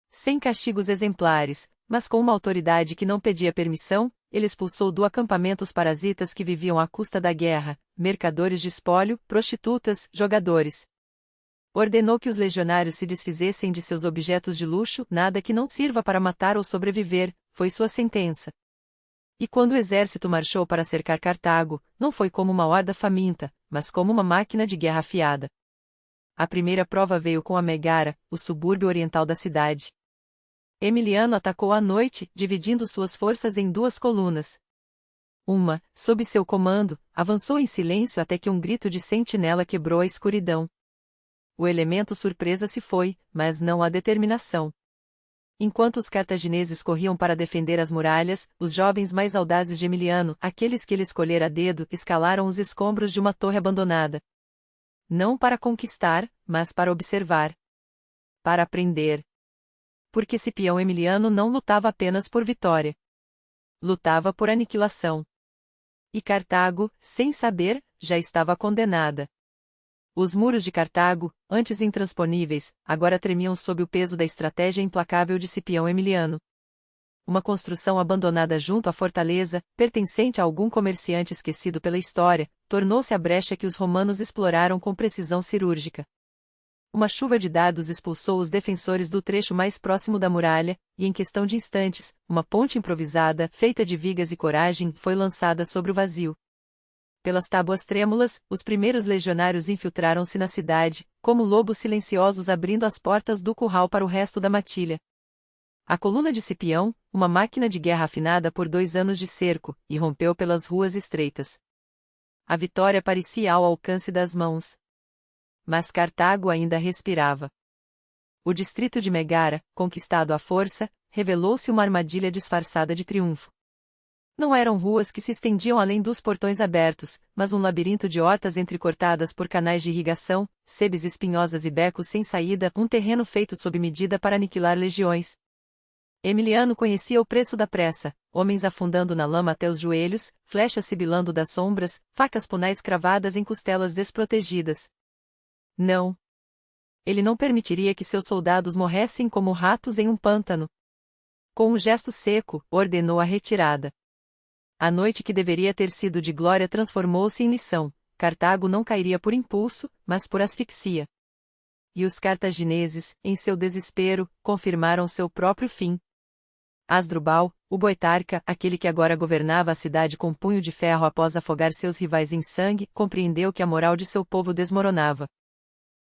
Sem castigos exemplares, mas com uma autoridade que não pedia permissão, ele expulsou do acampamento os parasitas que viviam à custa da guerra, mercadores de espólio, prostitutas, jogadores. Ordenou que os legionários se desfizessem de seus objetos de luxo, nada que não sirva para matar ou sobreviver, foi sua sentença. E quando o exército marchou para cercar Cartago, não foi como uma horda faminta, mas como uma máquina de guerra afiada. A primeira prova veio com a Megara, o subúrbio oriental da cidade. Emiliano atacou à noite, dividindo suas forças em duas colunas. Uma, sob seu comando, avançou em silêncio até que um grito de sentinela quebrou a escuridão. O elemento surpresa se foi, mas não a determinação. Enquanto os cartagineses corriam para defender as muralhas, os jovens mais audazes de Emiliano, aqueles que ele escolhera a dedo, escalaram os escombros de uma torre abandonada. Não para conquistar, mas para observar. Para aprender. Porque Cipião Emiliano não lutava apenas por vitória. Lutava por aniquilação. E Cartago, sem saber, já estava condenada. Os muros de Cartago, antes intransponíveis, agora tremiam sob o peso da estratégia implacável de Cipião Emiliano. Uma construção abandonada junto à fortaleza, pertencente a algum comerciante esquecido pela história, tornou-se a brecha que os romanos exploraram com precisão cirúrgica. Uma chuva de dardos expulsou os defensores do trecho mais próximo da muralha, e em questão de instantes, uma ponte improvisada, feita de vigas e coragem, foi lançada sobre o vazio. Pelas tábuas trêmulas, os primeiros legionários infiltraram-se na cidade, como lobos silenciosos abrindo as portas do curral para o resto da matilha. A coluna de Cipião, uma máquina de guerra afinada por 2 anos de cerco, irrompeu pelas ruas estreitas. A vitória parecia ao alcance das mãos. Mas Cartago ainda respirava. O distrito de Megara, conquistado à força, revelou-se uma armadilha disfarçada de triunfo. Não eram ruas que se estendiam além dos portões abertos, mas um labirinto de hortas entrecortadas por canais de irrigação, sebes espinhosas e becos sem saída, um terreno feito sob medida para aniquilar legiões. Emiliano conhecia o preço da pressa, homens afundando na lama até os joelhos, flechas sibilando das sombras, facas punais cravadas em costelas desprotegidas. Não. Ele não permitiria que seus soldados morressem como ratos em um pântano. Com um gesto seco, ordenou a retirada. A noite que deveria ter sido de glória transformou-se em lição. Cartago não cairia por impulso, mas por asfixia. E os cartagineses, em seu desespero, confirmaram seu próprio fim. Asdrubal, o boitarca, aquele que agora governava a cidade com punho de ferro após afogar seus rivais em sangue, compreendeu que a moral de seu povo desmoronava.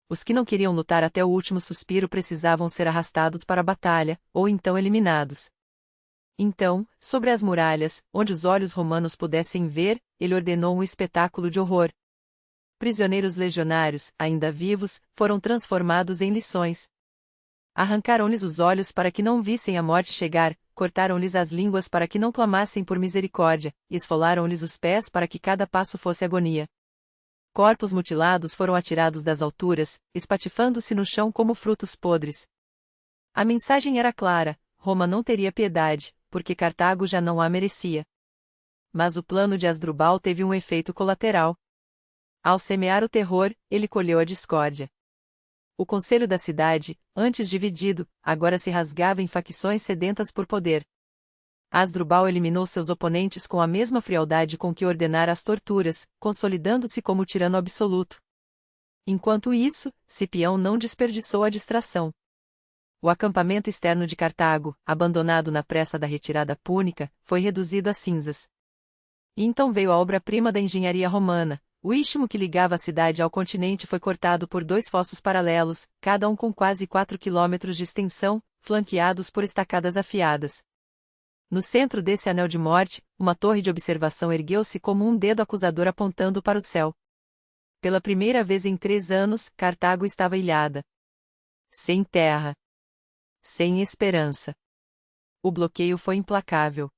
Os que não queriam lutar até o último suspiro precisavam ser arrastados para a batalha, ou então eliminados. Então, sobre as muralhas, onde os olhos romanos pudessem ver, ele ordenou um espetáculo de horror. Prisioneiros legionários, ainda vivos, foram transformados em lições. Arrancaram-lhes os olhos para que não vissem a morte chegar, cortaram-lhes as línguas para que não clamassem por misericórdia, e esfolaram-lhes os pés para que cada passo fosse agonia. Corpos mutilados foram atirados das alturas, espatifando-se no chão como frutos podres. A mensagem era clara: Roma não teria piedade, porque Cartago já não a merecia. Mas o plano de Asdrubal teve um efeito colateral. Ao semear o terror, ele colheu a discórdia. O conselho da cidade, antes dividido, agora se rasgava em facções sedentas por poder. Asdrubal eliminou seus oponentes com a mesma frialdade com que ordenara as torturas, consolidando-se como tirano absoluto. Enquanto isso, Cipião não desperdiçou a distração. O acampamento externo de Cartago, abandonado na pressa da retirada púnica, foi reduzido a cinzas. E então veio a obra-prima da engenharia romana. O istmo que ligava a cidade ao continente foi cortado por 2 fossos paralelos, cada um com quase 4 quilômetros de extensão, flanqueados por estacadas afiadas. No centro desse anel de morte, uma torre de observação ergueu-se como um dedo acusador apontando para o céu. Pela primeira vez em 3 anos, Cartago estava ilhada. Sem terra. Sem esperança. O bloqueio foi implacável.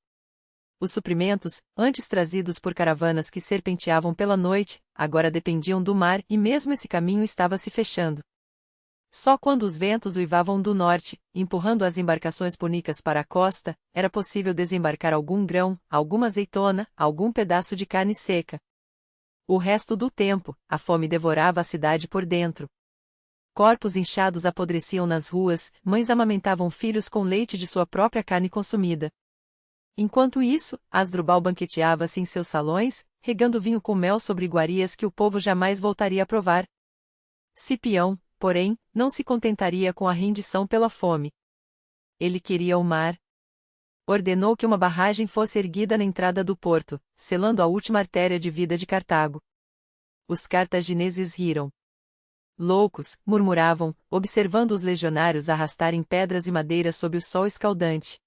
Os suprimentos, antes trazidos por caravanas que serpenteavam pela noite, agora dependiam do mar e mesmo esse caminho estava se fechando. Só quando os ventos uivavam do norte, empurrando as embarcações punicas para a costa, era possível desembarcar algum grão, alguma azeitona, algum pedaço de carne seca. O resto do tempo, a fome devorava a cidade por dentro. Corpos inchados apodreciam nas ruas, mães amamentavam filhos com leite de sua própria carne consumida. Enquanto isso, Asdrubal banqueteava-se em seus salões, regando vinho com mel sobre iguarias que o povo jamais voltaria a provar. Cipião, porém, não se contentaria com a rendição pela fome. Ele queria o mar. Ordenou que uma barragem fosse erguida na entrada do porto, selando a última artéria de vida de Cartago. Os cartagineses riram. Loucos, murmuravam, observando os legionários arrastarem pedras e madeira sob o sol escaldante.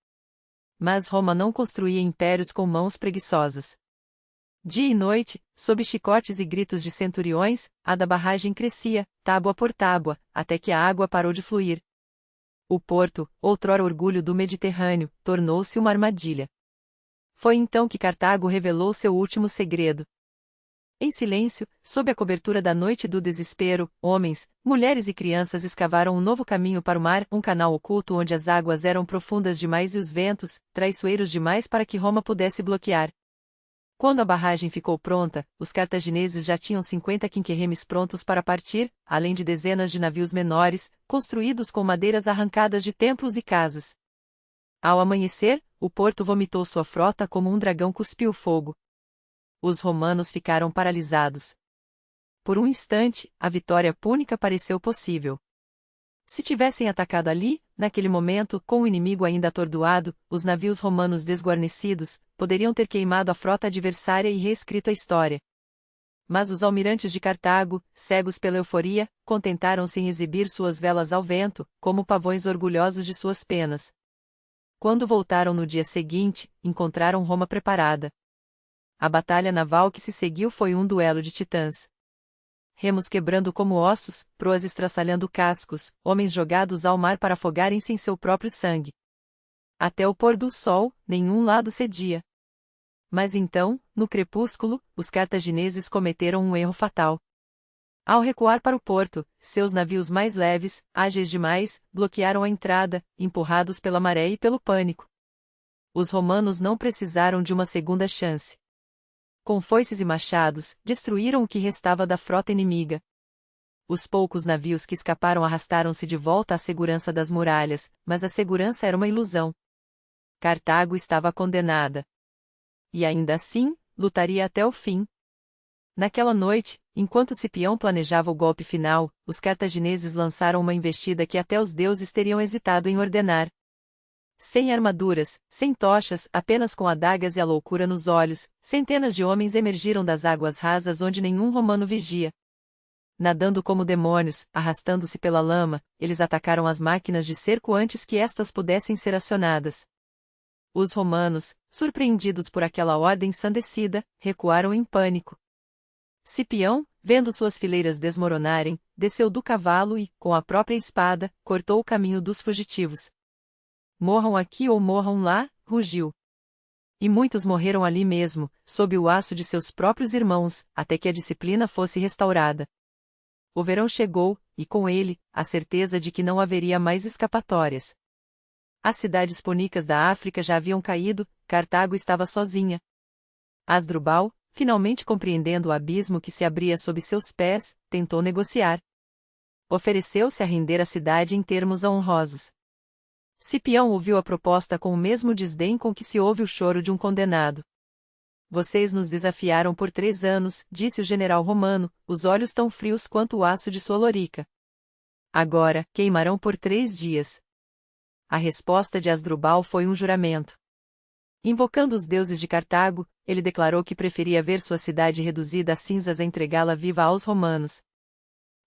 Mas Roma não construía impérios com mãos preguiçosas. Dia e noite, sob chicotes e gritos de centuriões, a da barragem crescia, tábua por tábua, até que a água parou de fluir. O porto, outrora orgulho do Mediterrâneo, tornou-se uma armadilha. Foi então que Cartago revelou seu último segredo. Em silêncio, sob a cobertura da noite e do desespero, homens, mulheres e crianças escavaram um novo caminho para o mar, um canal oculto onde as águas eram profundas demais e os ventos, traiçoeiros demais para que Roma pudesse bloquear. Quando a barragem ficou pronta, os cartagineses já tinham 50 quinquerremes prontos para partir, além de dezenas de navios menores, construídos com madeiras arrancadas de templos e casas. Ao amanhecer, o porto vomitou sua frota como um dragão cuspiu fogo. Os romanos ficaram paralisados. Por um instante, a vitória púnica pareceu possível. Se tivessem atacado ali, naquele momento, com o inimigo ainda atordoado, os navios romanos desguarnecidos, poderiam ter queimado a frota adversária e reescrito a história. Mas os almirantes de Cartago, cegos pela euforia, contentaram-se em exibir suas velas ao vento, como pavões orgulhosos de suas penas. Quando voltaram no dia seguinte, encontraram Roma preparada. A batalha naval que se seguiu foi um duelo de titãs. Remos quebrando como ossos, proas estraçalhando cascos, homens jogados ao mar para afogarem-se em seu próprio sangue. Até o pôr do sol, nenhum lado cedia. Mas então, no crepúsculo, os cartagineses cometeram um erro fatal. Ao recuar para o porto, seus navios mais leves, ágeis demais, bloquearam a entrada, empurrados pela maré e pelo pânico. Os romanos não precisaram de uma segunda chance. Com foices e machados, destruíram o que restava da frota inimiga. Os poucos navios que escaparam arrastaram-se de volta à segurança das muralhas, mas a segurança era uma ilusão. Cartago estava condenada. E ainda assim, lutaria até o fim. Naquela noite, enquanto Cipião planejava o golpe final, os cartagineses lançaram uma investida que até os deuses teriam hesitado em ordenar. Sem armaduras, sem tochas, apenas com adagas e a loucura nos olhos, centenas de homens emergiram das águas rasas onde nenhum romano vigia. Nadando como demônios, arrastando-se pela lama, eles atacaram as máquinas de cerco antes que estas pudessem ser acionadas. Os romanos, surpreendidos por aquela ordem ensandecida, recuaram em pânico. Cipião, vendo suas fileiras desmoronarem, desceu do cavalo e, com a própria espada, cortou o caminho dos fugitivos. Morram aqui ou morram lá, rugiu. E muitos morreram ali mesmo, sob o aço de seus próprios irmãos, até que a disciplina fosse restaurada. O verão chegou, e com ele, a certeza de que não haveria mais escapatórias. As cidades púnicas da África já haviam caído, Cartago estava sozinha. Hasdrubal, finalmente compreendendo o abismo que se abria sob seus pés, tentou negociar. Ofereceu-se a render a cidade em termos honrosos. Cipião ouviu a proposta com o mesmo desdém com que se ouve o choro de um condenado. Vocês nos desafiaram por 3 anos, disse o general romano, os olhos tão frios quanto o aço de sua lorica. Agora, queimarão por 3 dias. A resposta de Hasdrubal foi um juramento. Invocando os deuses de Cartago, ele declarou que preferia ver sua cidade reduzida a cinzas a entregá-la viva aos romanos.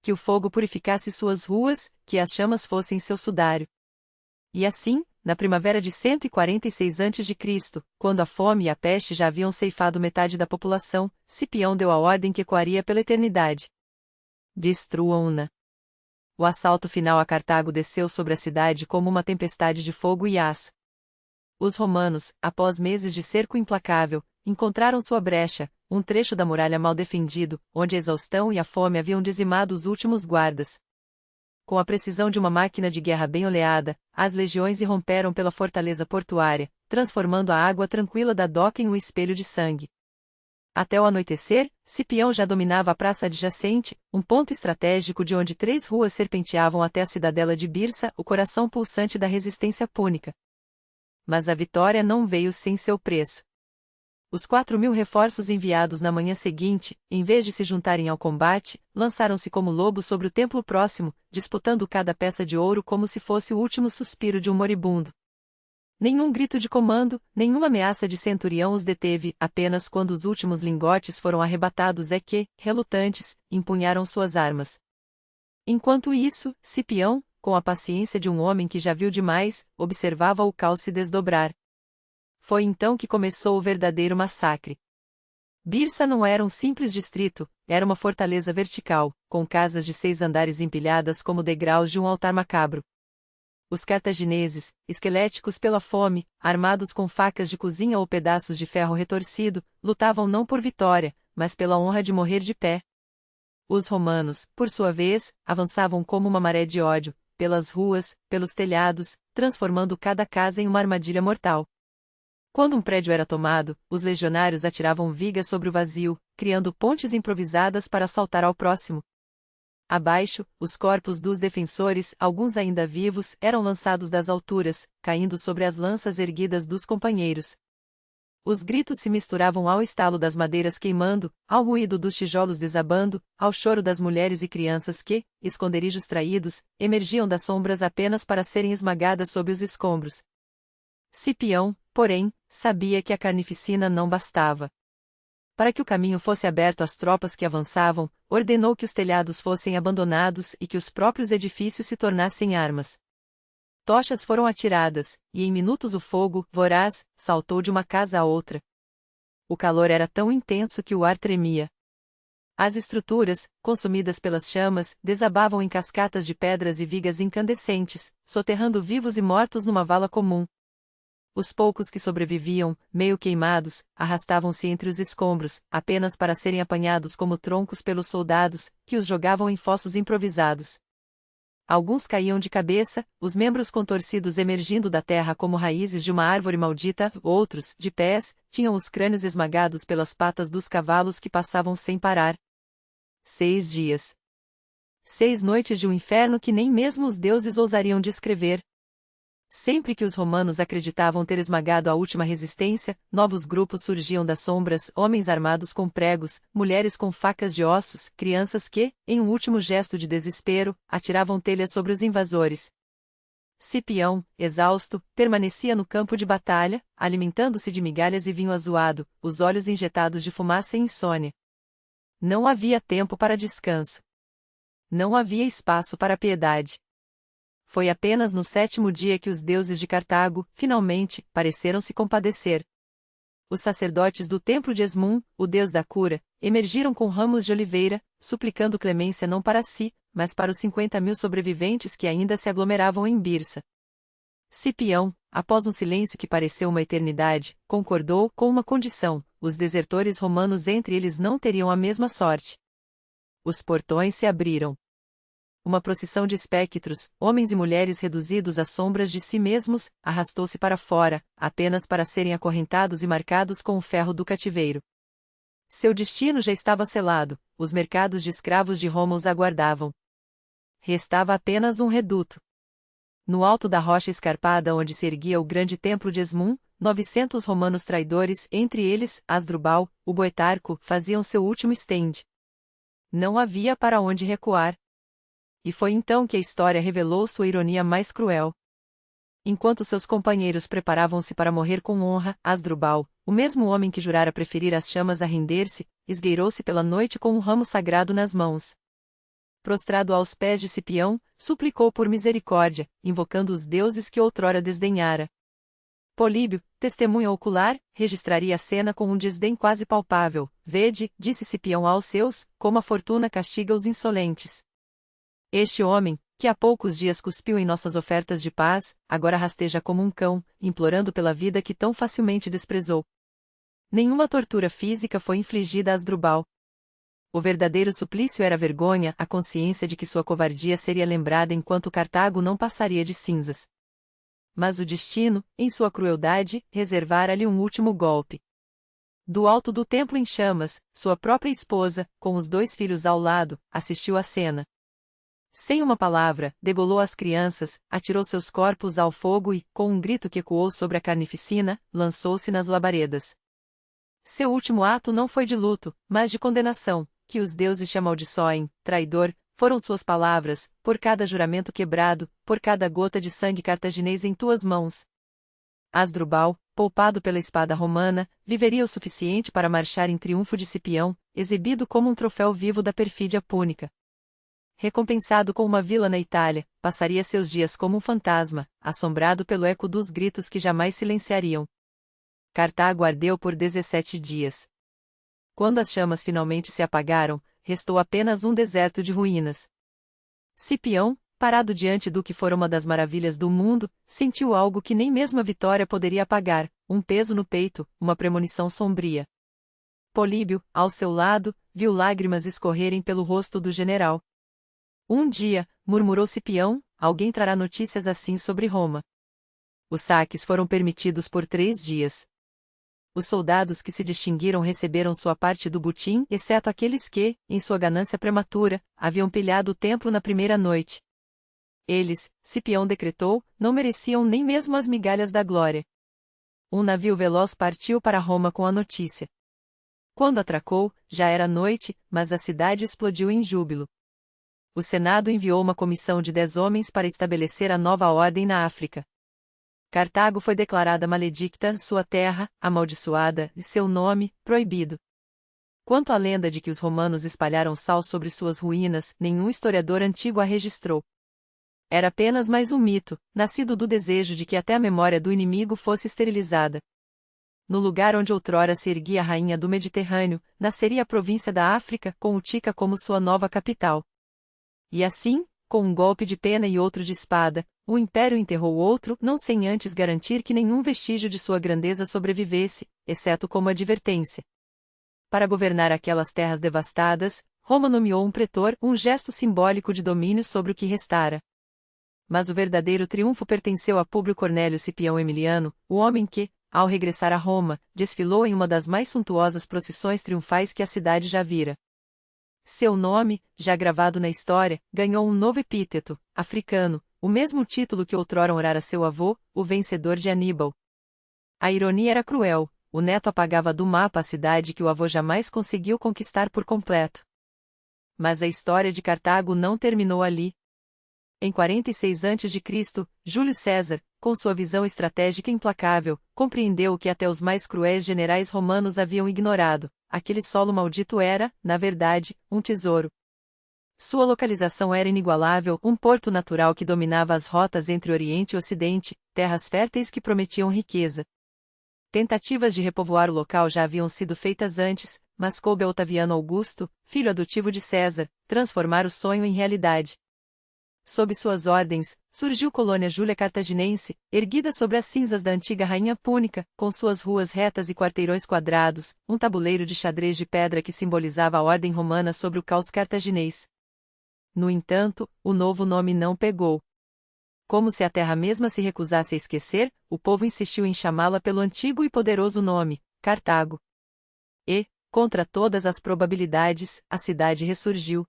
Que o fogo purificasse suas ruas, que as chamas fossem seu sudário. E assim, na primavera de 146 a.C., quando a fome e a peste já haviam ceifado metade da população, Cipião deu a ordem que ecoaria pela eternidade. Destruam-na. O assalto final a Cartago desceu sobre a cidade como uma tempestade de fogo e aço. Os romanos, após meses de cerco implacável, encontraram sua brecha, um trecho da muralha mal defendido, onde a exaustão e a fome haviam dizimado os últimos guardas. Com a precisão de uma máquina de guerra bem oleada, as legiões irromperam pela fortaleza portuária, transformando a água tranquila da doca em um espelho de sangue. Até o anoitecer, Cipião já dominava a praça adjacente, um ponto estratégico de onde 3 ruas serpenteavam até a cidadela de Byrsa, o coração pulsante da resistência púnica. Mas a vitória não veio sem seu preço. Os 4.000 reforços enviados na manhã seguinte, em vez de se juntarem ao combate, lançaram-se como lobos sobre o templo próximo, disputando cada peça de ouro como se fosse o último suspiro de um moribundo. Nenhum grito de comando, nenhuma ameaça de centurião os deteve, apenas quando os últimos lingotes foram arrebatados é que, relutantes, empunharam suas armas. Enquanto isso, Cipião, com a paciência de um homem que já viu demais, observava o caos se desdobrar. Foi então que começou o verdadeiro massacre. Byrsa não era um simples distrito, era uma fortaleza vertical, com casas de 6 andares empilhadas como degraus de um altar macabro. Os cartagineses, esqueléticos pela fome, armados com facas de cozinha ou pedaços de ferro retorcido, lutavam não por vitória, mas pela honra de morrer de pé. Os romanos, por sua vez, avançavam como uma maré de ódio, pelas ruas, pelos telhados, transformando cada casa em uma armadilha mortal. Quando um prédio era tomado, os legionários atiravam vigas sobre o vazio, criando pontes improvisadas para saltar ao próximo. Abaixo, os corpos dos defensores, alguns ainda vivos, eram lançados das alturas, caindo sobre as lanças erguidas dos companheiros. Os gritos se misturavam ao estalo das madeiras queimando, ao ruído dos tijolos desabando, ao choro das mulheres e crianças que, esconderijos traídos, emergiam das sombras apenas para serem esmagadas sob os escombros. Cipião, porém, sabia que a carnificina não bastava. Para que o caminho fosse aberto às tropas que avançavam, ordenou que os telhados fossem abandonados e que os próprios edifícios se tornassem armas. Tochas foram atiradas, e em minutos o fogo, voraz, saltou de uma casa a outra. O calor era tão intenso que o ar tremia. As estruturas, consumidas pelas chamas, desabavam em cascatas de pedras e vigas incandescentes, soterrando vivos e mortos numa vala comum. Os poucos que sobreviviam, meio queimados, arrastavam-se entre os escombros, apenas para serem apanhados como troncos pelos soldados, que os jogavam em fossos improvisados. Alguns caíam de cabeça, os membros contorcidos emergindo da terra como raízes de uma árvore maldita, outros, de pés, tinham os crânios esmagados pelas patas dos cavalos que passavam sem parar. 6 dias. 6 noites de um inferno que nem mesmo os deuses ousariam descrever. Sempre que os romanos acreditavam ter esmagado a última resistência, novos grupos surgiam das sombras, homens armados com pregos, mulheres com facas de ossos, crianças que, em um último gesto de desespero, atiravam telhas sobre os invasores. Cipião, exausto, permanecia no campo de batalha, alimentando-se de migalhas e vinho azuado, os olhos injetados de fumaça e insônia. Não havia tempo para descanso. Não havia espaço para piedade. Foi apenas no 7º dia que os deuses de Cartago, finalmente, pareceram se compadecer. Os sacerdotes do templo de Esmun, o deus da cura, emergiram com ramos de oliveira, suplicando clemência não para si, mas para os 50.000 sobreviventes que ainda se aglomeravam em Byrsa. Cipião, após um silêncio que pareceu uma eternidade, concordou com uma condição: os desertores romanos entre eles não teriam a mesma sorte. Os portões se abriram. Uma procissão de espectros, homens e mulheres reduzidos às sombras de si mesmos, arrastou-se para fora, apenas para serem acorrentados e marcados com o ferro do cativeiro. Seu destino já estava selado, os mercados de escravos de Roma os aguardavam. Restava apenas um reduto. No alto da rocha escarpada onde se erguia o grande templo de Esmun, 900 romanos traidores, entre eles, Asdrubal, o Boetarco, faziam seu último estende. Não havia para onde recuar. E foi então que a história revelou sua ironia mais cruel. Enquanto seus companheiros preparavam-se para morrer com honra, Asdrubal, o mesmo homem que jurara preferir as chamas a render-se, esgueirou-se pela noite com um ramo sagrado nas mãos. Prostrado aos pés de Cipião, suplicou por misericórdia, invocando os deuses que outrora desdenhara. Políbio, testemunha ocular, registraria a cena com um desdém quase palpável. Vede, disse Cipião aos seus, como a fortuna castiga os insolentes. Este homem, que há poucos dias cuspiu em nossas ofertas de paz, agora rasteja como um cão, implorando pela vida que tão facilmente desprezou. Nenhuma tortura física foi infligida a Asdrubal. O verdadeiro suplício era a vergonha, a consciência de que sua covardia seria lembrada enquanto Cartago não passaria de cinzas. Mas o destino, em sua crueldade, reservara-lhe um último golpe. Do alto do templo em chamas, sua própria esposa, com os 2 filhos ao lado, assistiu à cena. Sem uma palavra, degolou as crianças, atirou seus corpos ao fogo e, com um grito que ecoou sobre a carnificina, lançou-se nas labaredas. Seu último ato não foi de luto, mas de condenação: que os deuses te amaldiçoem, traidor, foram suas palavras, por cada juramento quebrado, por cada gota de sangue cartaginês em tuas mãos. Asdrubal, poupado pela espada romana, viveria o suficiente para marchar em triunfo de Cipião, exibido como um troféu vivo da perfídia púnica. recompensado com uma vila na Itália, passaria seus dias como um fantasma, assombrado pelo eco dos gritos que jamais silenciariam. Cartago ardeu por 17 dias. Quando as chamas finalmente se apagaram, restou apenas um deserto de ruínas. Cipião, parado diante do que fora uma das maravilhas do mundo, sentiu algo que nem mesmo a vitória poderia apagar, um peso no peito, uma premonição sombria. Políbio, ao seu lado, viu lágrimas escorrerem pelo rosto do general. Um dia, murmurou Cipião, alguém trará notícias assim sobre Roma. Os saques foram permitidos por 3 dias. Os soldados que se distinguiram receberam sua parte do butim, exceto aqueles que, em sua ganância prematura, haviam pilhado o templo na primeira noite. Eles, Cipião decretou, não mereciam nem mesmo as migalhas da glória. Um navio veloz partiu para Roma com a notícia. Quando atracou, já era noite, mas a cidade explodiu em júbilo. O Senado enviou uma comissão de 10 homens para estabelecer a nova ordem na África. Cartago foi declarada maledicta, sua terra, amaldiçoada, e seu nome, proibido. Quanto à lenda de que os romanos espalharam sal sobre suas ruínas, nenhum historiador antigo a registrou. Era apenas mais um mito, nascido do desejo de que até a memória do inimigo fosse esterilizada. No lugar onde outrora se erguia a rainha do Mediterrâneo, nasceria a província da África, com Utica como sua nova capital. E assim, com um golpe de pena e outro de espada, o império enterrou o outro, não sem antes garantir que nenhum vestígio de sua grandeza sobrevivesse, exceto como advertência. Para governar aquelas terras devastadas, Roma nomeou um pretor, um gesto simbólico de domínio sobre o que restara. Mas o verdadeiro triunfo pertenceu a Públio Cornélio Cipião Emiliano, o homem que, ao regressar a Roma, desfilou em uma das mais suntuosas procissões triunfais que a cidade já vira. Seu nome, já gravado na história, ganhou um novo epíteto, africano, o mesmo título que outrora honrara seu avô, o vencedor de Aníbal. A ironia era cruel, o neto apagava do mapa a cidade que o avô jamais conseguiu conquistar por completo. Mas a história de Cartago não terminou ali. Em 46 a.C., Júlio César, com sua visão estratégica implacável, compreendeu o que até os mais cruéis generais romanos haviam ignorado: aquele solo maldito era, na verdade, um tesouro. Sua localização era inigualável, um porto natural que dominava as rotas entre Oriente e Ocidente, terras férteis que prometiam riqueza. Tentativas de repovoar o local já haviam sido feitas antes, mas coube a Otaviano Augusto, filho adotivo de César, transformar o sonho em realidade. Sob suas ordens, surgiu Colônia Júlia Cartaginense, erguida sobre as cinzas da antiga rainha púnica, com suas ruas retas e quarteirões quadrados, um tabuleiro de xadrez de pedra que simbolizava a ordem romana sobre o caos cartaginês. No entanto, o novo nome não pegou. Como se a terra mesma se recusasse a esquecer, o povo insistiu em chamá-la pelo antigo e poderoso nome, Cartago. E, contra todas as probabilidades, a cidade ressurgiu.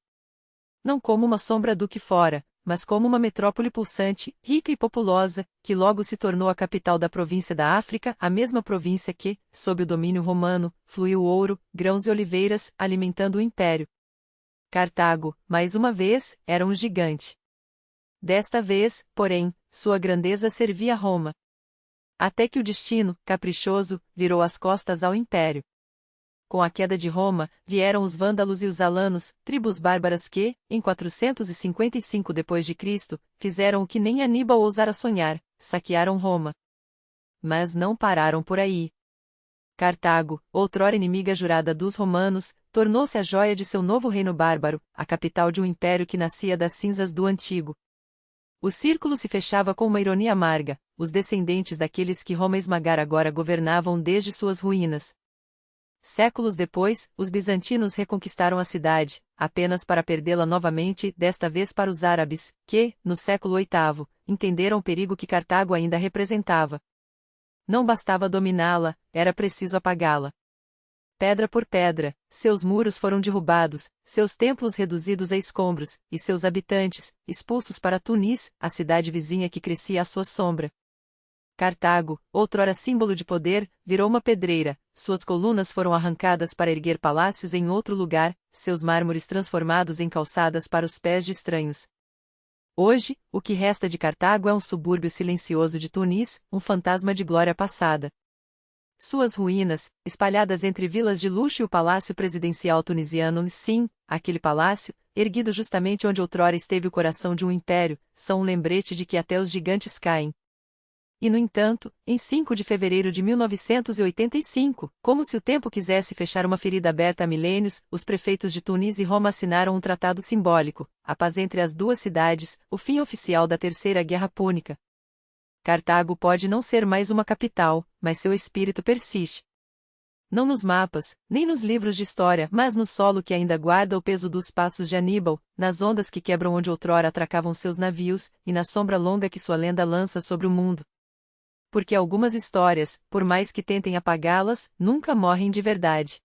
Não como uma sombra do que fora, mas como uma metrópole pulsante, rica e populosa, que logo se tornou a capital da província da África, a mesma província que, sob o domínio romano, fluiu ouro, grãos e oliveiras, alimentando o império. Cartago, mais uma vez, era um gigante. Desta vez, porém, sua grandeza servia a Roma. Até que o destino, caprichoso, virou as costas ao império. Com a queda de Roma, vieram os vândalos e os alanos, tribos bárbaras que, em 455 d.C., fizeram o que nem Aníbal ousara sonhar, saquearam Roma. Mas não pararam por aí. Cartago, outrora inimiga jurada dos romanos, tornou-se a joia de seu novo reino bárbaro, a capital de um império que nascia das cinzas do antigo. O círculo se fechava com uma ironia amarga: os descendentes daqueles que Roma esmagara agora governavam desde suas ruínas. Séculos depois, os bizantinos reconquistaram a cidade, apenas para perdê-la novamente, desta vez para os árabes, que, no século VIII, entenderam o perigo que Cartago ainda representava. Não bastava dominá-la, era preciso apagá-la. Pedra por pedra, seus muros foram derrubados, seus templos reduzidos a escombros, e seus habitantes, expulsos para Tunis, a cidade vizinha que crescia à sua sombra. Cartago, outrora símbolo de poder, virou uma pedreira, suas colunas foram arrancadas para erguer palácios em outro lugar, seus mármores transformados em calçadas para os pés de estranhos. Hoje, o que resta de Cartago é um subúrbio silencioso de Tunis, um fantasma de glória passada. Suas ruínas, espalhadas entre vilas de luxo e o palácio presidencial tunisiano, sim, aquele palácio, erguido justamente onde outrora esteve o coração de um império, são um lembrete de que até os gigantes caem. E no entanto, em 5 de fevereiro de 1985, como se o tempo quisesse fechar uma ferida aberta há milênios, os prefeitos de Tunis e Roma assinaram um tratado simbólico, a paz entre as duas cidades, o fim oficial da Terceira Guerra Púnica. Cartago pode não ser mais uma capital, mas seu espírito persiste. Não nos mapas, nem nos livros de história, mas no solo que ainda guarda o peso dos passos de Aníbal, nas ondas que quebram onde outrora atracavam seus navios, e na sombra longa que sua lenda lança sobre o mundo. Porque algumas histórias, por mais que tentem apagá-las, nunca morrem de verdade.